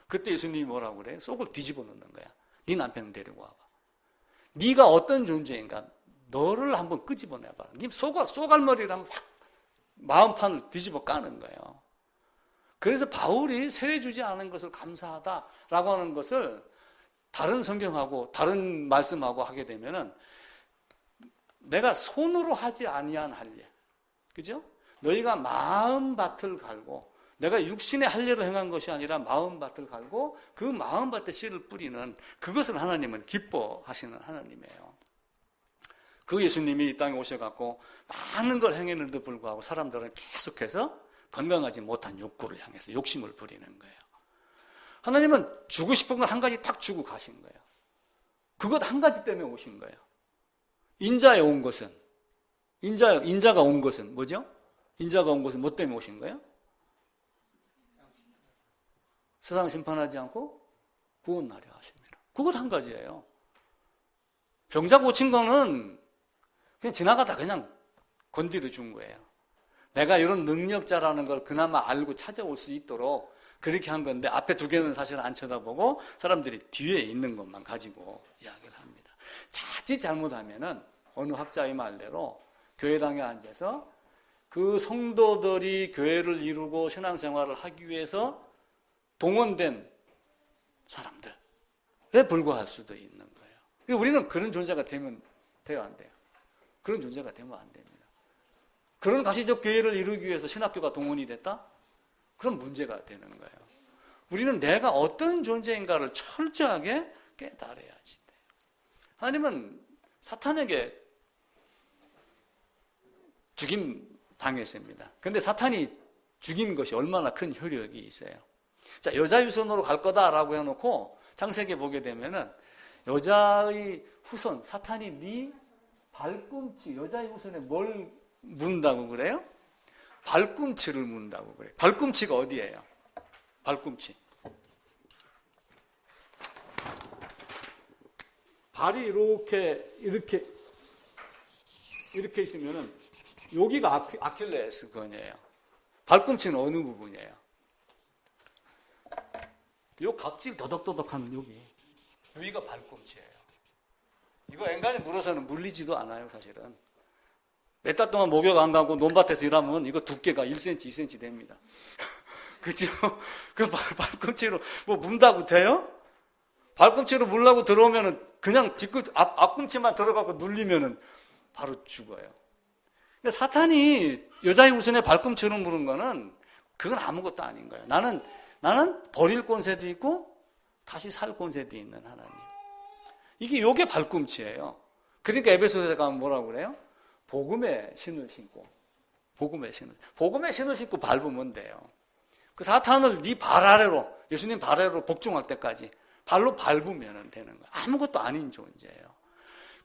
그때 예수님이 뭐라고 그래요? 속을 뒤집어 놓는 거야. 네 남편 데리고 와봐. 네가 어떤 존재인가 너를 한번 끄집어내봐. 네 쏘갈머리를 한번 확 마음판을 뒤집어 까는 거예요. 그래서 바울이 세례주지 않은 것을 감사하다라고 하는 것을 다른 성경하고 다른 말씀하고 하게 되면은 내가 손으로 하지 아니한 할례, 그죠? 너희가 마음밭을 갈고 내가 육신의 할례로 행한 것이 아니라 마음밭을 갈고 그 마음밭에 씨를 뿌리는 그것을 하나님은 기뻐하시는 하나님이에요. 그 예수님이 이 땅에 오셔갖고 많은 걸 행했는데도 불구하고 사람들은 계속해서 건강하지 못한 욕구를 향해서 욕심을 부리는 거예요. 하나님은 주고 싶은 건 한 가지 딱 주고 가신 거예요. 그것 한 가지 때문에 오신 거예요. 인자가 온 것은 뭐죠? 인자가 온 것은 뭐 때문에 오신 거예요? 세상 심판하지 않고 구원하려 하십니다. 그것 한 가지예요. 병자 고친 거는 그냥 지나가다 그냥 건드려 준 거예요. 내가 이런 능력자라는 걸 그나마 알고 찾아올 수 있도록 그렇게 한 건데 앞에 두 개는 사실 안 쳐다보고 사람들이 뒤에 있는 것만 가지고 이야기를 합니다. 자칫 잘못하면은 어느 학자의 말대로 교회당에 앉아서 그 성도들이 교회를 이루고 신앙생활을 하기 위해서 동원된 사람들에 불과할 수도 있는 거예요. 우리는 그런 존재가 되면 돼요, 안 돼요? 그런 존재가 되면 안 됩니다. 그런 가시적 교회를 이루기 위해서 신학교가 동원이 됐다? 그럼 문제가 되는 거예요. 우리는 내가 어떤 존재인가를 철저하게 깨달아야지 돼요. 하나님은 사탄에게 죽임 당했습니다. 그런데 사탄이 죽인 것이 얼마나 큰 효력이 있어요. 자, 여자 유선으로 갈 거다라고 해놓고 창세기에 보게 되면은 여자의 후손, 사탄이 네 발꿈치, 여자의 후손에 뭘 문다고 그래요? 발꿈치를 문다고 그래요. 발꿈치가 어디예요? 발꿈치. 발이 이렇게 있으면은 여기가 아킬레스건이에요. 발꿈치는 어느 부분이에요? 요 각질 더덕더덕한 여기가 발꿈치예요. 이거 앵간히 물어서는 물리지도 않아요, 사실은. 몇 달 동안 목욕 안 가고 논밭에서 일하면 이거 두께가 1cm, 2cm 됩니다. 그죠? 그 발꿈치로 뭐 문다고 돼요? 발꿈치로 물라고 들어오면은 그냥 앞꿈치만 들어가고 눌리면은 바로 죽어요. 근데 사탄이 여자의 후손에 발꿈치로 무는 거는 그건 아무것도 아닌 거예요. 나는 버릴 권세도 있고 다시 살 권세도 있는 하나님. 요게 발꿈치예요. 그러니까 에베소서에 가면 뭐라고 그래요? 복음의 신을 신고 밟으면 돼요. 그 사탄을 네 발 아래로, 예수님 발 아래로 복종할 때까지 발로 밟으면 되는 거예요. 아무것도 아닌 존재예요.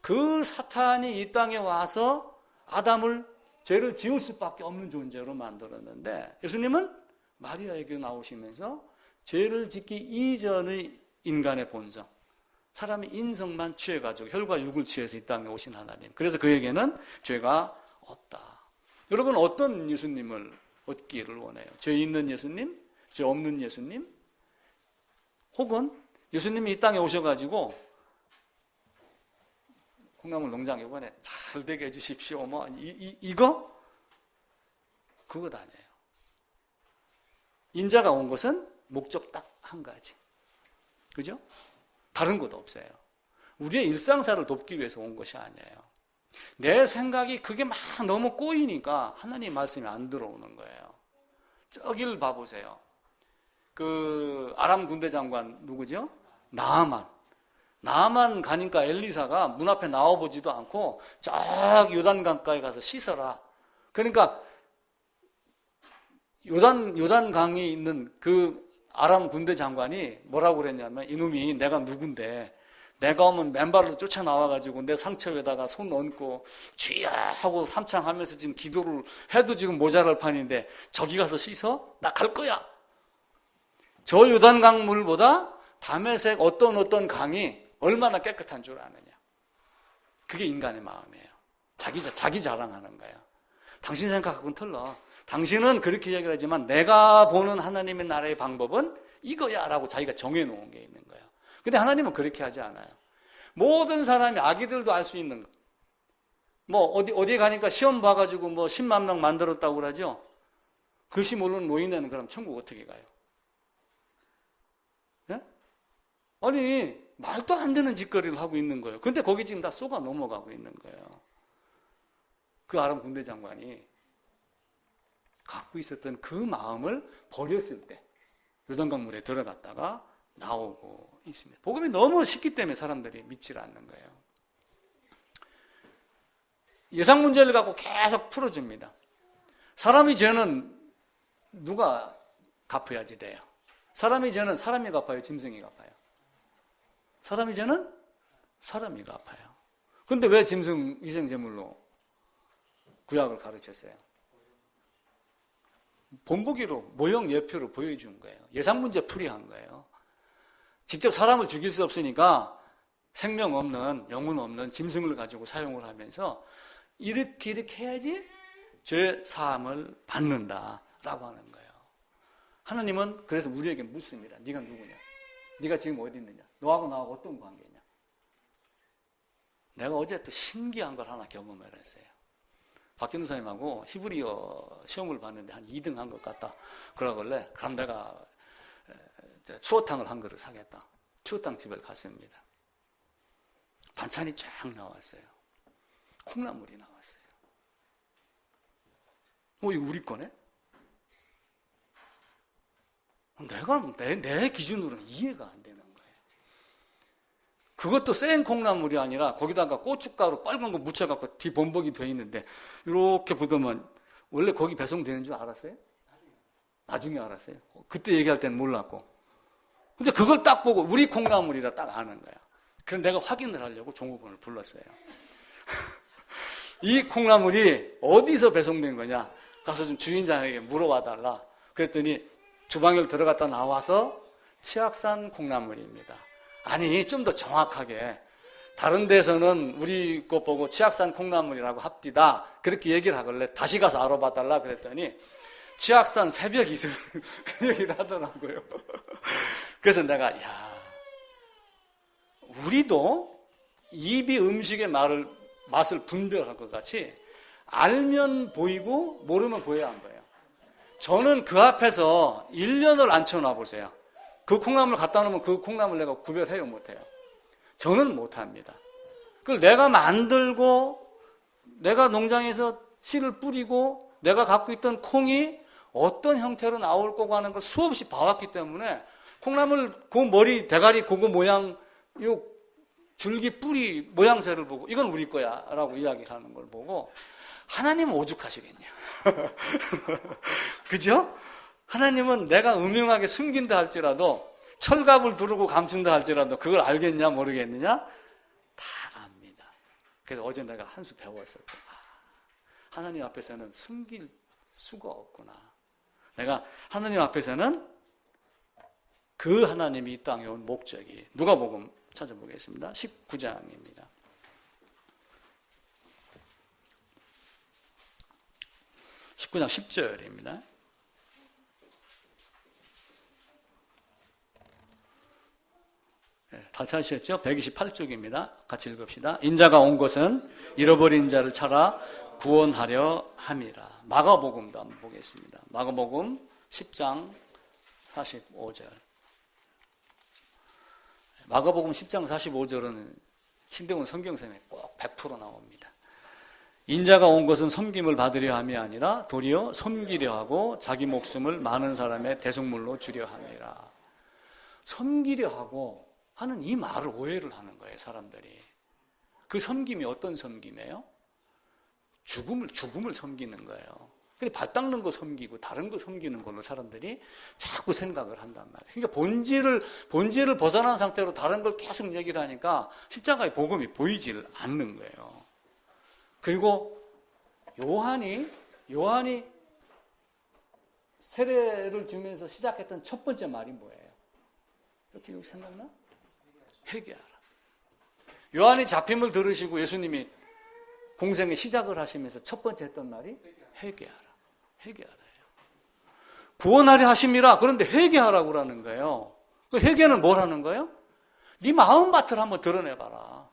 그 사탄이 이 땅에 와서 아담을 죄를 지을 수밖에 없는 존재로 만들었는데 예수님은 마리아에게 나오시면서 죄를 짓기 이전의 인간의 본성, 사람의 인성만 취해가지고 혈과 육을 취해서 이 땅에 오신 하나님. 그래서 그에게는 죄가 없다. 여러분 어떤 예수님을 얻기를 원해요? 죄 있는 예수님? 죄 없는 예수님? 혹은 예수님이 이 땅에 오셔가지고 콩나물 농장 이번에 잘 되게 해주십시오. 이거? 그것 아니에요. 인자가 온 것은 목적 딱 한 가지. 그죠? 다른 것도 없어요. 우리의 일상사를 돕기 위해서 온 것이 아니에요. 내 생각이 그게 막 너무 꼬이니까 하나님 말씀이 안 들어오는 거예요. 저기를 봐보세요. 그 아람 군대 장관 누구죠? 나아만 가니까 엘리사가 문 앞에 나와보지도 않고 저기 요단강가에 가서 씻어라. 그러니까 요단강에 있는 그 아람 군대 장관이 뭐라고 그랬냐면, 이놈이 내가 누군데 내가 오면 맨발로 쫓아 나와가지고 내 상처에다가 손 얹고 주여 하고 삼창하면서 지금 기도를 해도 지금 모자랄 판인데 저기 가서 씻어? 나 갈 거야. 저 요단강 물보다 다메섹 어떤 강이 얼마나 깨끗한 줄 아느냐. 그게 인간의 마음이에요. 자기 자랑하는 거예요. 당신 생각하고는 틀려. 당신은 그렇게 얘기를 하지만 내가 보는 하나님의 나라의 방법은 이거야 라고 자기가 정해놓은 게 있는 거예요. 근데 하나님은 그렇게 하지 않아요. 모든 사람이, 아기들도 알 수 있는 거. 뭐 어디에 가니까 시험 봐가지고 뭐 10만 명 만들었다고 그러죠. 글씨 모르는 노인네는 그럼 천국 어떻게 가요? 예? 아니 말도 안 되는 짓거리를 하고 있는 거예요. 근데 거기 지금 다 쏘가 넘어가고 있는 거예요. 그 아람 군대 장관이 갖고 있었던 그 마음을 버렸을 때 요단강 물에 들어갔다가 나오고 있습니다. 복음이 너무 쉽기 때문에 사람들이 믿질 않는 거예요. 예상 문제를 갖고 계속 풀어줍니다. 사람의 죄는 누가 갚아야지 돼요? 사람의 죄는 사람이 갚아요? 짐승이 갚아요? 사람의 죄는 사람이 갚아요. 근데 왜 짐승 희생제물로 구약을 가르쳤어요? 본보기로 모형 예표로 보여준 거예요. 예상 문제 풀이한 거예요. 직접 사람을 죽일 수 없으니까 생명 없는, 영혼 없는 짐승을 가지고 사용을 하면서 이렇게 해야지 죄 사함을 받는다라고 하는 거예요. 하나님은 그래서 우리에게 묻습니다. 네가 누구냐? 네가 지금 어디 있느냐? 너하고 나하고 어떤 관계냐? 내가 어제 또 신기한 걸 하나 경험을 했어요. 박경수 선생님하고 히브리어 시험을 봤는데 한 2등 한 것 같다. 그러길래 그럼 내가 추어탕을 한 그릇 사겠다. 추어탕 집을 갔습니다. 반찬이 쫙 나왔어요. 콩나물이 나왔어요. 이거 우리 거네? 내 기준으로는 이해가 안 되는 거예요. 그것도 생 콩나물이 아니라 거기다가 고춧가루 빨간 거 묻혀갖고 뒤범벅이 돼 있는데 이렇게 보더만 원래 거기 배송되는 줄 알았어요? 나중에 알았어요. 그때 얘기할 때는 몰랐고. 근데 그걸 딱 보고 우리 콩나물이다 딱 아는 거야. 그래서 내가 확인을 하려고 종업원을 불렀어요. 이 콩나물이 어디서 배송된 거냐? 가서 좀 주인장에게 물어봐 달라. 그랬더니 주방에 들어갔다 나와서 치악산 콩나물입니다. 아니 좀 더 정확하게 다른 데서는 우리 거 보고 치악산 콩나물이라고 합디다. 그렇게 얘기를 하길래 다시 가서 알아봐 달라 그랬더니 치악산 새벽 이슬 그 얘기를 하더라고요. 그래서 내가 우리도 입이 음식의 맛을 분별할 것 같이 알면 보이고 모르면 보여야 한 거예요. 저는 그 앞에서 1년을 앉혀놔 보세요. 그 콩나물 갖다 놓으면 그 콩나물 내가 구별해요 못해요? 저는 못합니다. 그걸 내가 만들고 내가 농장에서 씨를 뿌리고 내가 갖고 있던 콩이 어떤 형태로 나올 거고 하는 걸 수없이 봐왔기 때문에 콩나물 그 머리 대가리 그거 모양 요 줄기 뿌리 모양새를 보고 이건 우리 거야 라고 이야기를 하는 걸 보고 하나님은 오죽하시겠냐. 그죠? 하나님은 내가 음흉하게 숨긴다 할지라도 철갑을 두르고 감춘다 할지라도 그걸 알겠냐 모르겠느냐? 다 압니다. 그래서 어제 내가 한 수 배웠어요. 하나님 앞에서는 숨길 수가 없구나. 내가 하나님 앞에서는 그 하나님이 이 땅에 온 목적이 누가복음 찾아보겠습니다. 19장입니다. 19장 10절입니다. 다 찾으셨죠? 128쪽입니다. 같이 읽읍시다. 인자가 온 것은 잃어버린 자를 찾아 구원하려 함이라. 마가복음도 한번 보겠습니다. 마가복음 10장 45절. 마가복음 10장 45절은 신대원 성경sem에 꼭 100% 나옵니다. 인자가 온 것은 섬김을 받으려 함이 아니라 도리어 섬기려 하고 자기 목숨을 많은 사람의 대속물로 주려 함이라. 섬기려 하고 하는 이 말을 오해를 하는 거예요, 사람들이. 그 섬김이 어떤 섬김이에요? 죽음을 섬기는 거예요. 근데 발 닦는 거 섬기고 다른 거 섬기는 걸로 사람들이 자꾸 생각을 한단 말이에요. 그러니까 본질을 벗어난 상태로 다른 걸 계속 얘기를 하니까 십자가의 복음이 보이질 않는 거예요. 그리고 요한이 세례를 주면서 시작했던 첫 번째 말이 뭐예요? 여기 생각나? 회개하라. 요한이 잡힘을 들으시고 예수님이 공생의 시작을 하시면서 첫 번째 했던 말이 회개하라. 회개하라예요. 구원하려 하심이라. 그런데 회개하라고 그러는 거예요. 그 회개는 뭘 하는 거예요? 네 마음밭을 한번 드러내봐라.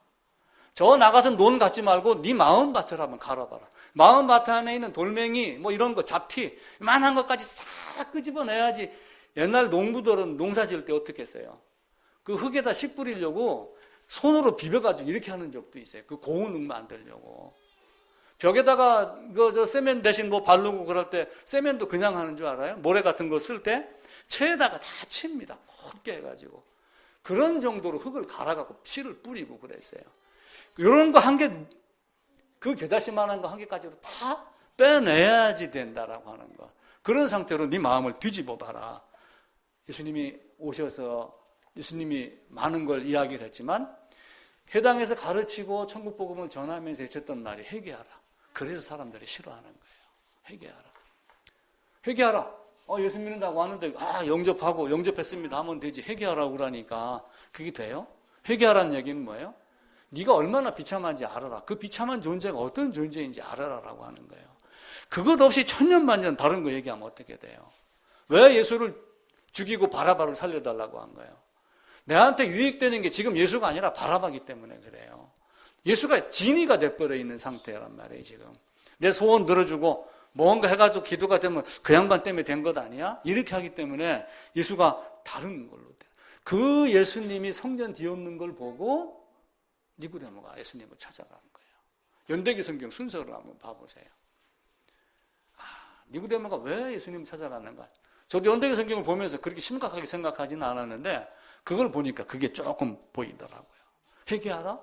저 나가서 논 갖지 말고 네 마음밭을 한번 갈아봐라. 마음밭 안에 있는 돌멩이 뭐 이런 거 잡티 이만한 것까지 싹 끄집어내야지. 옛날 농부들은 농사 지을 때 어떻게 했어요? 그 흙에다 씨 뿌리려고 손으로 비벼가지고 이렇게 하는 적도 있어요. 그 고운 흙 만들려고. 벽에다가 세면 대신 뭐 바르고 그럴 때 세면도 그냥 하는 줄 알아요? 모래 같은 거 쓸 때 체에다가 다 칩니다. 곱게 해가지고. 그런 정도로 흙을 갈아갖고 씨를 뿌리고 그랬어요. 이런 거 한 개, 그 게다시만한 거 한 개까지도 다 빼내야지 된다라고 하는 거. 그런 상태로 네 마음을 뒤집어 봐라. 예수님이 오셔서 예수님이 많은 걸 이야기를 했지만 회당에서 가르치고 천국 복음을 전하면서 해쳤던 말이 회개하라. 그래서 사람들이 싫어하는 거예요. 회개하라. 회개하라. 예수 믿는다고 하는데 영접하고 영접했습니다 하면 되지. 회개하라고 그러니까 그게 돼요? 회개하라는 얘기는 뭐예요? 네가 얼마나 비참한지 알아라. 그 비참한 존재가 어떤 존재인지 알아라라고 하는 거예요. 그것 없이 천년만년 다른 거 얘기하면 어떻게 돼요? 왜 예수를 죽이고 바라바를 살려달라고 한 거예요? 내한테 유익되는 게 지금 예수가 아니라 바라바기 때문에 그래요. 예수가 진이가 돼버려 있는 상태란 말이에요. 지금 내 소원 들어주고 뭔가 해가지고 기도가 되면 그 양반 때문에 된 것 아니야? 이렇게 하기 때문에 예수가 다른 걸로 돼. 그 예수님이 성전 뒤엎는 걸 보고 니고데모가 예수님을 찾아가는 거예요. 연대기 성경 순서를 한번 봐보세요. 니고데모가 왜 예수님을 찾아가는가? 저도 연대기 성경을 보면서 그렇게 심각하게 생각하지는 않았는데 그걸 보니까 그게 조금 보이더라고요. 회개하라?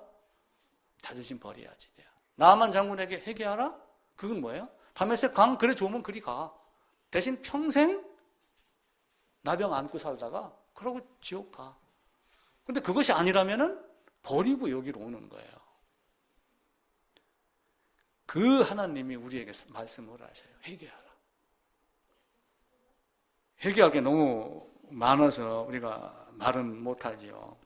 자존심 버려야지 돼요. 나만 장군에게 회개하라? 그건 뭐예요? 다메섹 강 그래 좋으면 그리 가. 대신 평생 나병 안고 살다가 그러고 지옥 가. 근데 그것이 아니라면은 버리고 여기로 오는 거예요. 그 하나님이 우리에게 말씀을 하셔요. 회개하라. 회개할 게 너무 많아서 우리가 말은 못하지요.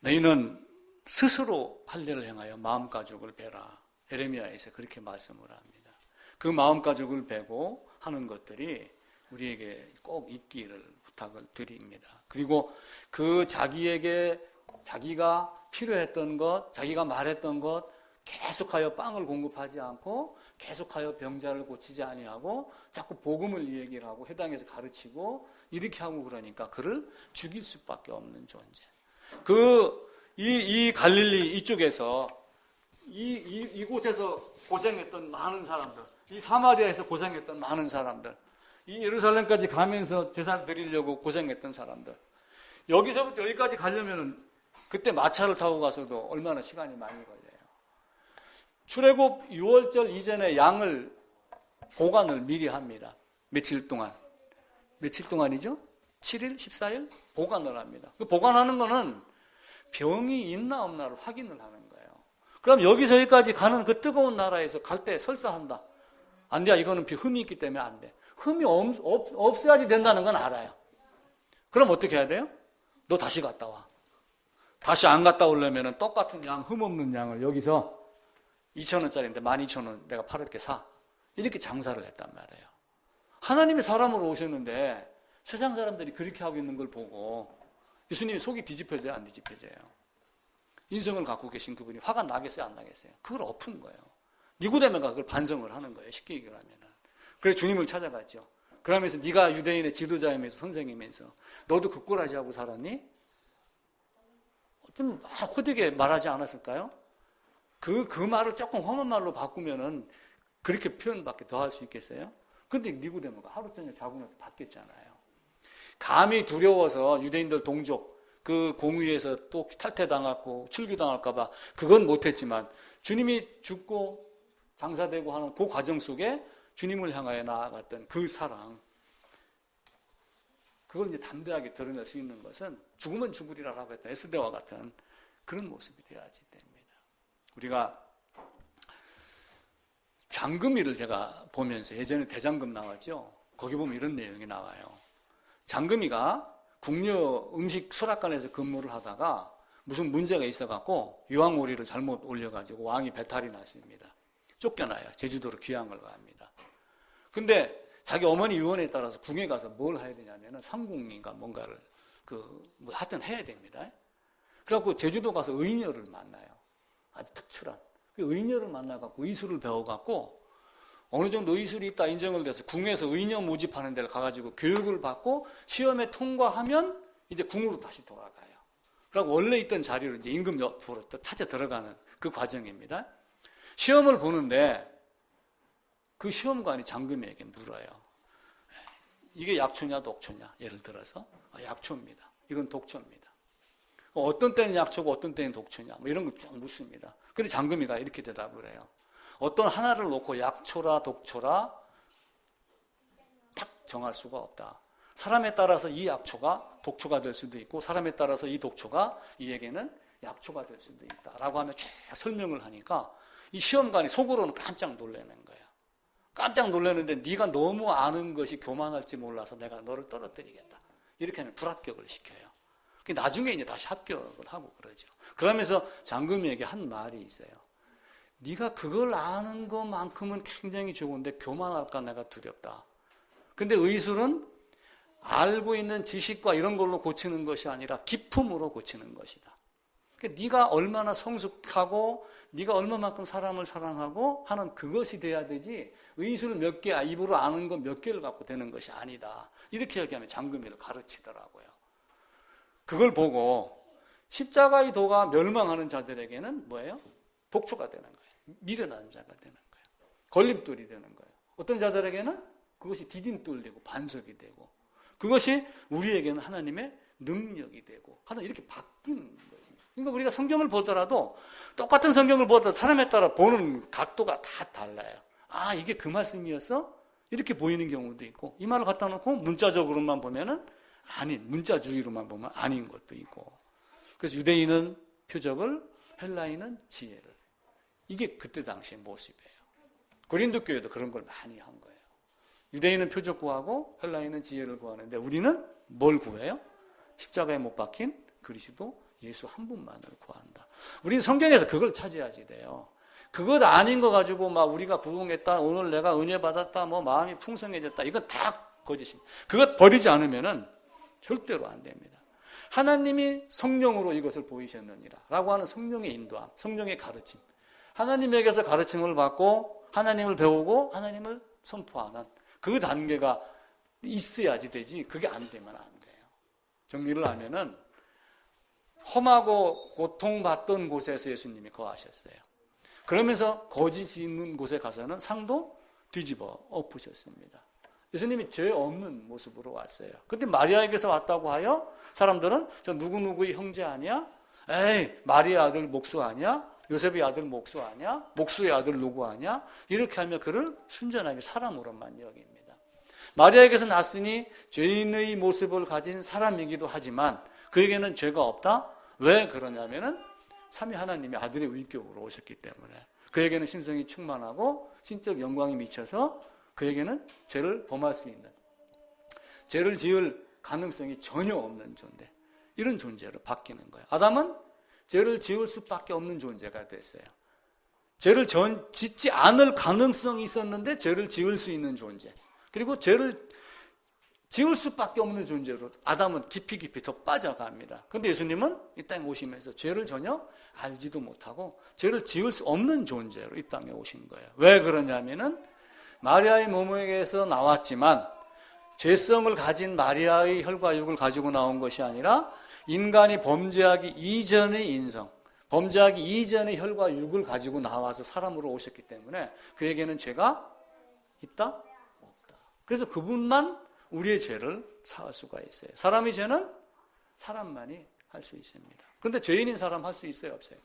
너희는 스스로 할 일을 행하여 마음가죽을 베라. 에레미야에서 그렇게 말씀을 합니다. 그 마음가죽을 베고 하는 것들이 우리에게 꼭 있기를 부탁을 드립니다. 그리고 그 자기가 필요했던 것, 자기가 말했던 것 계속하여 빵을 공급하지 않고 계속하여 병자를 고치지 아니하고 자꾸 복음을 얘기를 하고 회당에서 가르치고 이렇게 하고 그러니까 그를 죽일 수밖에 없는 존재. 이 갈릴리 이쪽에서 이곳에서 고생했던 많은 사람들, 이 사마리아에서 고생했던 많은 사람들, 이 예루살렘까지 가면서 제사를 드리려고 고생했던 사람들, 여기서부터 여기까지 가려면은 그때 마차를 타고 가서도 얼마나 시간이 많이 걸려요. 출애굽 6월절 이전에 양을 보관을 미리 합니다. 며칠 동안이죠? 7일, 14일 보관을 합니다. 그 보관하는 거는 병이 있나 없나를 확인을 하는 거예요. 그럼 여기서 여기까지 가는 그 뜨거운 나라에서 갈 때 설사한다. 안 돼. 이거는 흠이 있기 때문에 안 돼. 흠이 없어야지 된다는 건 알아요. 그럼 어떻게 해야 돼요? 너 다시 갔다 와. 다시 안 갔다 오려면 똑같은 양, 흠 없는 양을 여기서 2,000원짜리인데 12,000원 내가 팔을게 사. 이렇게 장사를 했단 말이에요. 하나님이 사람으로 오셨는데 세상 사람들이 그렇게 하고 있는 걸 보고 예수님이 속이 뒤집혀져요? 안 뒤집혀져요? 인성을 갖고 계신 그분이 화가 나겠어요? 안 나겠어요? 그걸 엎은 거예요. 니고데모가 그걸 반성을 하는 거예요. 쉽게 얘기하면. 그래서 주님을 찾아갔죠. 그러면서 네가 유대인의 지도자이면서 선생이면서 너도 그 꼬라지 하고 살았니? 좀 호되게 말하지 않았을까요? 그 말을 조금 험한 말로 바꾸면은 그렇게 표현밖에 더 할 수 있겠어요? 근데 니고데모가 하루 종일 자고 나서 바뀌었잖아요. 감히 두려워서 유대인들 동족 그 공의에서 또 탈퇴당하고 출교당할까봐 그건 못했지만 주님이 죽고 장사되고 하는 그 과정 속에 주님을 향하여 나아갔던 그 사랑, 그걸 이제 담대하게 드러낼 수 있는 것은 죽으면 죽으리라라고 했던 에스더와 같은 그런 모습이 되어야지 됩니다. 우리가 장금이를 제가 보면서 예전에 대장금 나왔죠. 거기 보면 이런 내용이 나와요. 장금이가 궁녀 음식 수락관에서 근무를 하다가 무슨 문제가 있어갖고 유황오리를 잘못 올려가지고 왕이 배탈이 났습니다. 쫓겨나요. 제주도로 귀향을 갑니다. 근데 자기 어머니 유언에 따라서 궁에 가서 뭘 해야 되냐면은 삼궁인가 뭔가를 뭐 하여튼 해야 됩니다. 그래갖고 제주도 가서 의녀를 만나요. 아주 특출한. 그 의녀를 만나갖고 의술을 배워갖고 어느 정도 의술이 있다 인정을 돼서 궁에서 의녀 모집하는 데를 가가지고 교육을 받고 시험에 통과하면 이제 궁으로 다시 돌아가요. 그리고 원래 있던 자리로 이제 임금 옆으로 또 찾아 들어가는 그 과정입니다. 시험을 보는데 그 시험관이 장금이에게 물어요. 이게 약초냐 독초냐? 예를 들어서 약초입니다. 이건 독초입니다. 어떤 때는 약초고 어떤 때는 독초냐? 뭐 이런 걸 쭉 묻습니다. 근데 장금이가 이렇게 대답을 해요. 어떤 하나를 놓고 약초라 독초라 딱 정할 수가 없다. 사람에 따라서 이 약초가 독초가 될 수도 있고 사람에 따라서 이 독초가 이에게는 약초가 될 수도 있다라고 하며 쭉 설명을 하니까 이 시험관이 속으로는 깜짝 놀라는 거예요. 깜짝 놀라는데 네가 너무 아는 것이 교만할지 몰라서 내가 너를 떨어뜨리겠다. 이렇게 하면 불합격을 시켜요. 나중에 이제 다시 합격을 하고 그러죠. 그러면서 장금이에게 한 말이 있어요. 네가 그걸 아는 것만큼은 굉장히 좋은데 교만할까 내가 두렵다. 근데 의술은 알고 있는 지식과 이런 걸로 고치는 것이 아니라 기품으로 고치는 것이다. 그러니까 네가 얼마나 성숙하고 네가 얼마만큼 사람을 사랑하고 하는 그것이 돼야 되지 의술 몇 개, 입으로 아는 것 몇 개를 갖고 되는 것이 아니다. 이렇게 얘기하면 장금이를 가르치더라고요. 그걸 보고 십자가의 도가 멸망하는 자들에게는 뭐예요? 독초가 되는 거예요. 미련한 자가 되는 거예요. 걸림돌이 되는 거예요. 어떤 자들에게는 그것이 디딤돌되고 반석이 되고 그것이 우리에게는 하나님의 능력이 되고 하나 이렇게 바뀌는 것입니다. 그러니까 우리가 성경을 보더라도 똑같은 성경을 보더라도 사람에 따라 보는 각도가 다 달라요. 아, 이게 그 말씀이었어? 이렇게 보이는 경우도 있고 이 말을 갖다 놓고 문자적으로만 보면은 아닌, 문자주의로만 보면 아닌 것도 있고 그래서 유대인은 표적을, 헬라인은 지혜를. 이게 그때 당시의 모습이에요. 고린도 교회도 그런 걸 많이 한 거예요. 유대인은 표적 구하고 헬라인은 지혜를 구하는데 우리는 뭘 구해요? 십자가에 못 박힌 그리스도 예수 한 분만을 구한다. 우리는 성경에서 그걸 차지하지 돼요. 그것 아닌 거 가지고 막 우리가 부흥했다, 오늘 내가 은혜 받았다, 뭐 마음이 풍성해졌다. 이건 다 거짓입니다. 그것 버리지 않으면은 절대로 안 됩니다. 하나님이 성령으로 이것을 보이셨느니라 라고 하는 성령의 인도함, 성령의 가르침. 하나님에게서 가르침을 받고 하나님을 배우고 하나님을 선포하는 그 단계가 있어야지 되지 그게 안 되면 안 돼요. 정리를 하면은 험하고 고통받던 곳에서 예수님이 거하셨어요. 그러면서 거짓이 있는 곳에 가서는 상도 뒤집어 엎으셨습니다. 예수님이 죄 없는 모습으로 왔어요. 근데 마리아에게서 왔다고 하여 사람들은 저 누구누구의 형제 아니야? 에이, 마리아 아들 목수 아니야? 요셉의 아들 목수 아니야? 목수의 아들 누구 아니야? 이렇게 하며 그를 순전하게 사람으로만 여깁니다. 마리아에게서 났으니 죄인의 모습을 가진 사람이기도 하지만 그에게는 죄가 없다? 왜 그러냐면은 삼위 하나님의 아들의 위격으로 오셨기 때문에 그에게는 신성이 충만하고 신적 영광이 미쳐서 그에게는 죄를 범할 수 있는, 죄를 지을 가능성이 전혀 없는 존재, 이런 존재로 바뀌는 거예요. 아담은 죄를 지을 수밖에 없는 존재가 됐어요. 죄를 짓지 않을 가능성이 있었는데 죄를 지을 수 있는 존재, 그리고 죄를 지을 수밖에 없는 존재로 아담은 깊이 더 빠져갑니다. 그런데 예수님은 이 땅에 오시면서 죄를 전혀 알지도 못하고 죄를 지을 수 없는 존재로 이 땅에 오신 거예요. 왜 그러냐면은 마리아의 몸에게서 나왔지만 죄성을 가진 마리아의 혈과 육을 가지고 나온 것이 아니라 인간이 범죄하기 이전의 인성, 범죄하기 이전의 혈과 육을 가지고 나와서 사람으로 오셨기 때문에 그에게는 죄가 있다? 없다. 그래서 그분만 우리의 죄를 사할 수가 있어요. 사람의 죄는 사람만이 할 수 있습니다. 그런데 죄인인 사람 할 수 있어요? 없어요?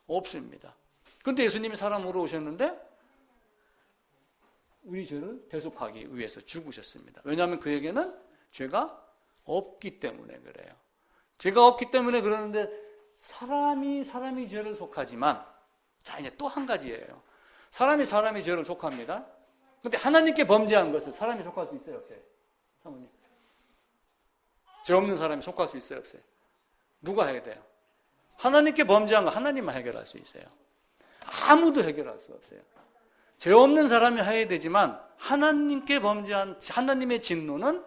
없습니다. 그런데 예수님이 사람으로 오셨는데 우리 죄를 대속하기 위해서 죽으셨습니다. 왜냐하면 그에게는 죄가 없기 때문에 그래요. 죄가 없기 때문에 그러는데 사람이 죄를 속하지만, 자, 이제 또 한 가지예요. 사람이 죄를 속합니다. 근데 하나님께 범죄한 것을 사람이 속할 수 있어요, 없어요? 사모님. 죄 없는 사람이 속할 수 있어요, 없어요? 누가 해야 돼요? 하나님께 범죄한 거 하나님만 해결할 수 있어요. 아무도 해결할 수 없어요. 죄 없는 사람이 해야 되지만 하나님께 범죄한 하나님의 진노는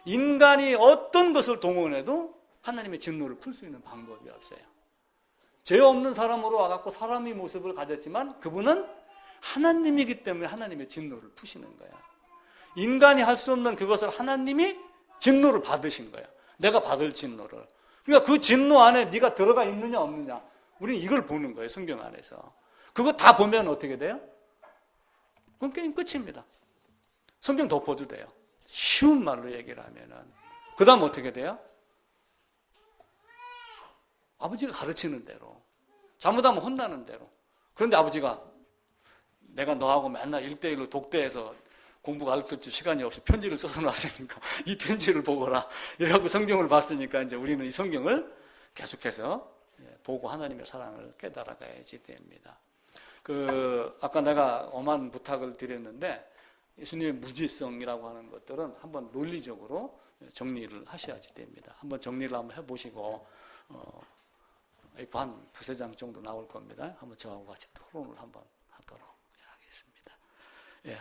인간이 어떤 것을 동원해도 하나님의 진노를 풀 수 있는 방법이 없어요. 죄 없는 사람으로 와갖고 사람의 모습을 가졌지만 그분은 하나님이기 때문에 하나님의 진노를 푸시는 거야. 인간이 할 수 없는 그것을 하나님이 진노를 받으신 거야. 내가 받을 진노를. 그러니까 그 진노 안에 네가 들어가 있느냐 없느냐, 우리는 이걸 보는 거예요. 성경 안에서. 그거 다 보면 어떻게 돼요? 그건 게임 끝입니다. 성경 덮어도 돼요. 쉬운 말로 얘기를 하면은. 그 다음 어떻게 돼요? 아버지가 가르치는 대로, 잘못하면 혼나는 대로. 그런데 아버지가 내가 너하고 맨날 1대1로 독대해서 공부 가르칠 시간이 없이 편지를 써서 놨으니까 이 편지를 보거라 이라고 성경을 봤으니까 이제 우리는 이 성경을 계속해서 보고 하나님의 사랑을 깨달아가야지 됩니다. 아까 내가 엄한 부탁을 드렸는데 예수님의 무지성이라고 하는 것들은 한번 논리적으로 정리를 하셔야지 됩니다. 한번 정리를 한번 해보시고 한 두세 장 정도 나올 겁니다. 한번 저하고 같이 토론을 한번 하도록 하겠습니다. 예.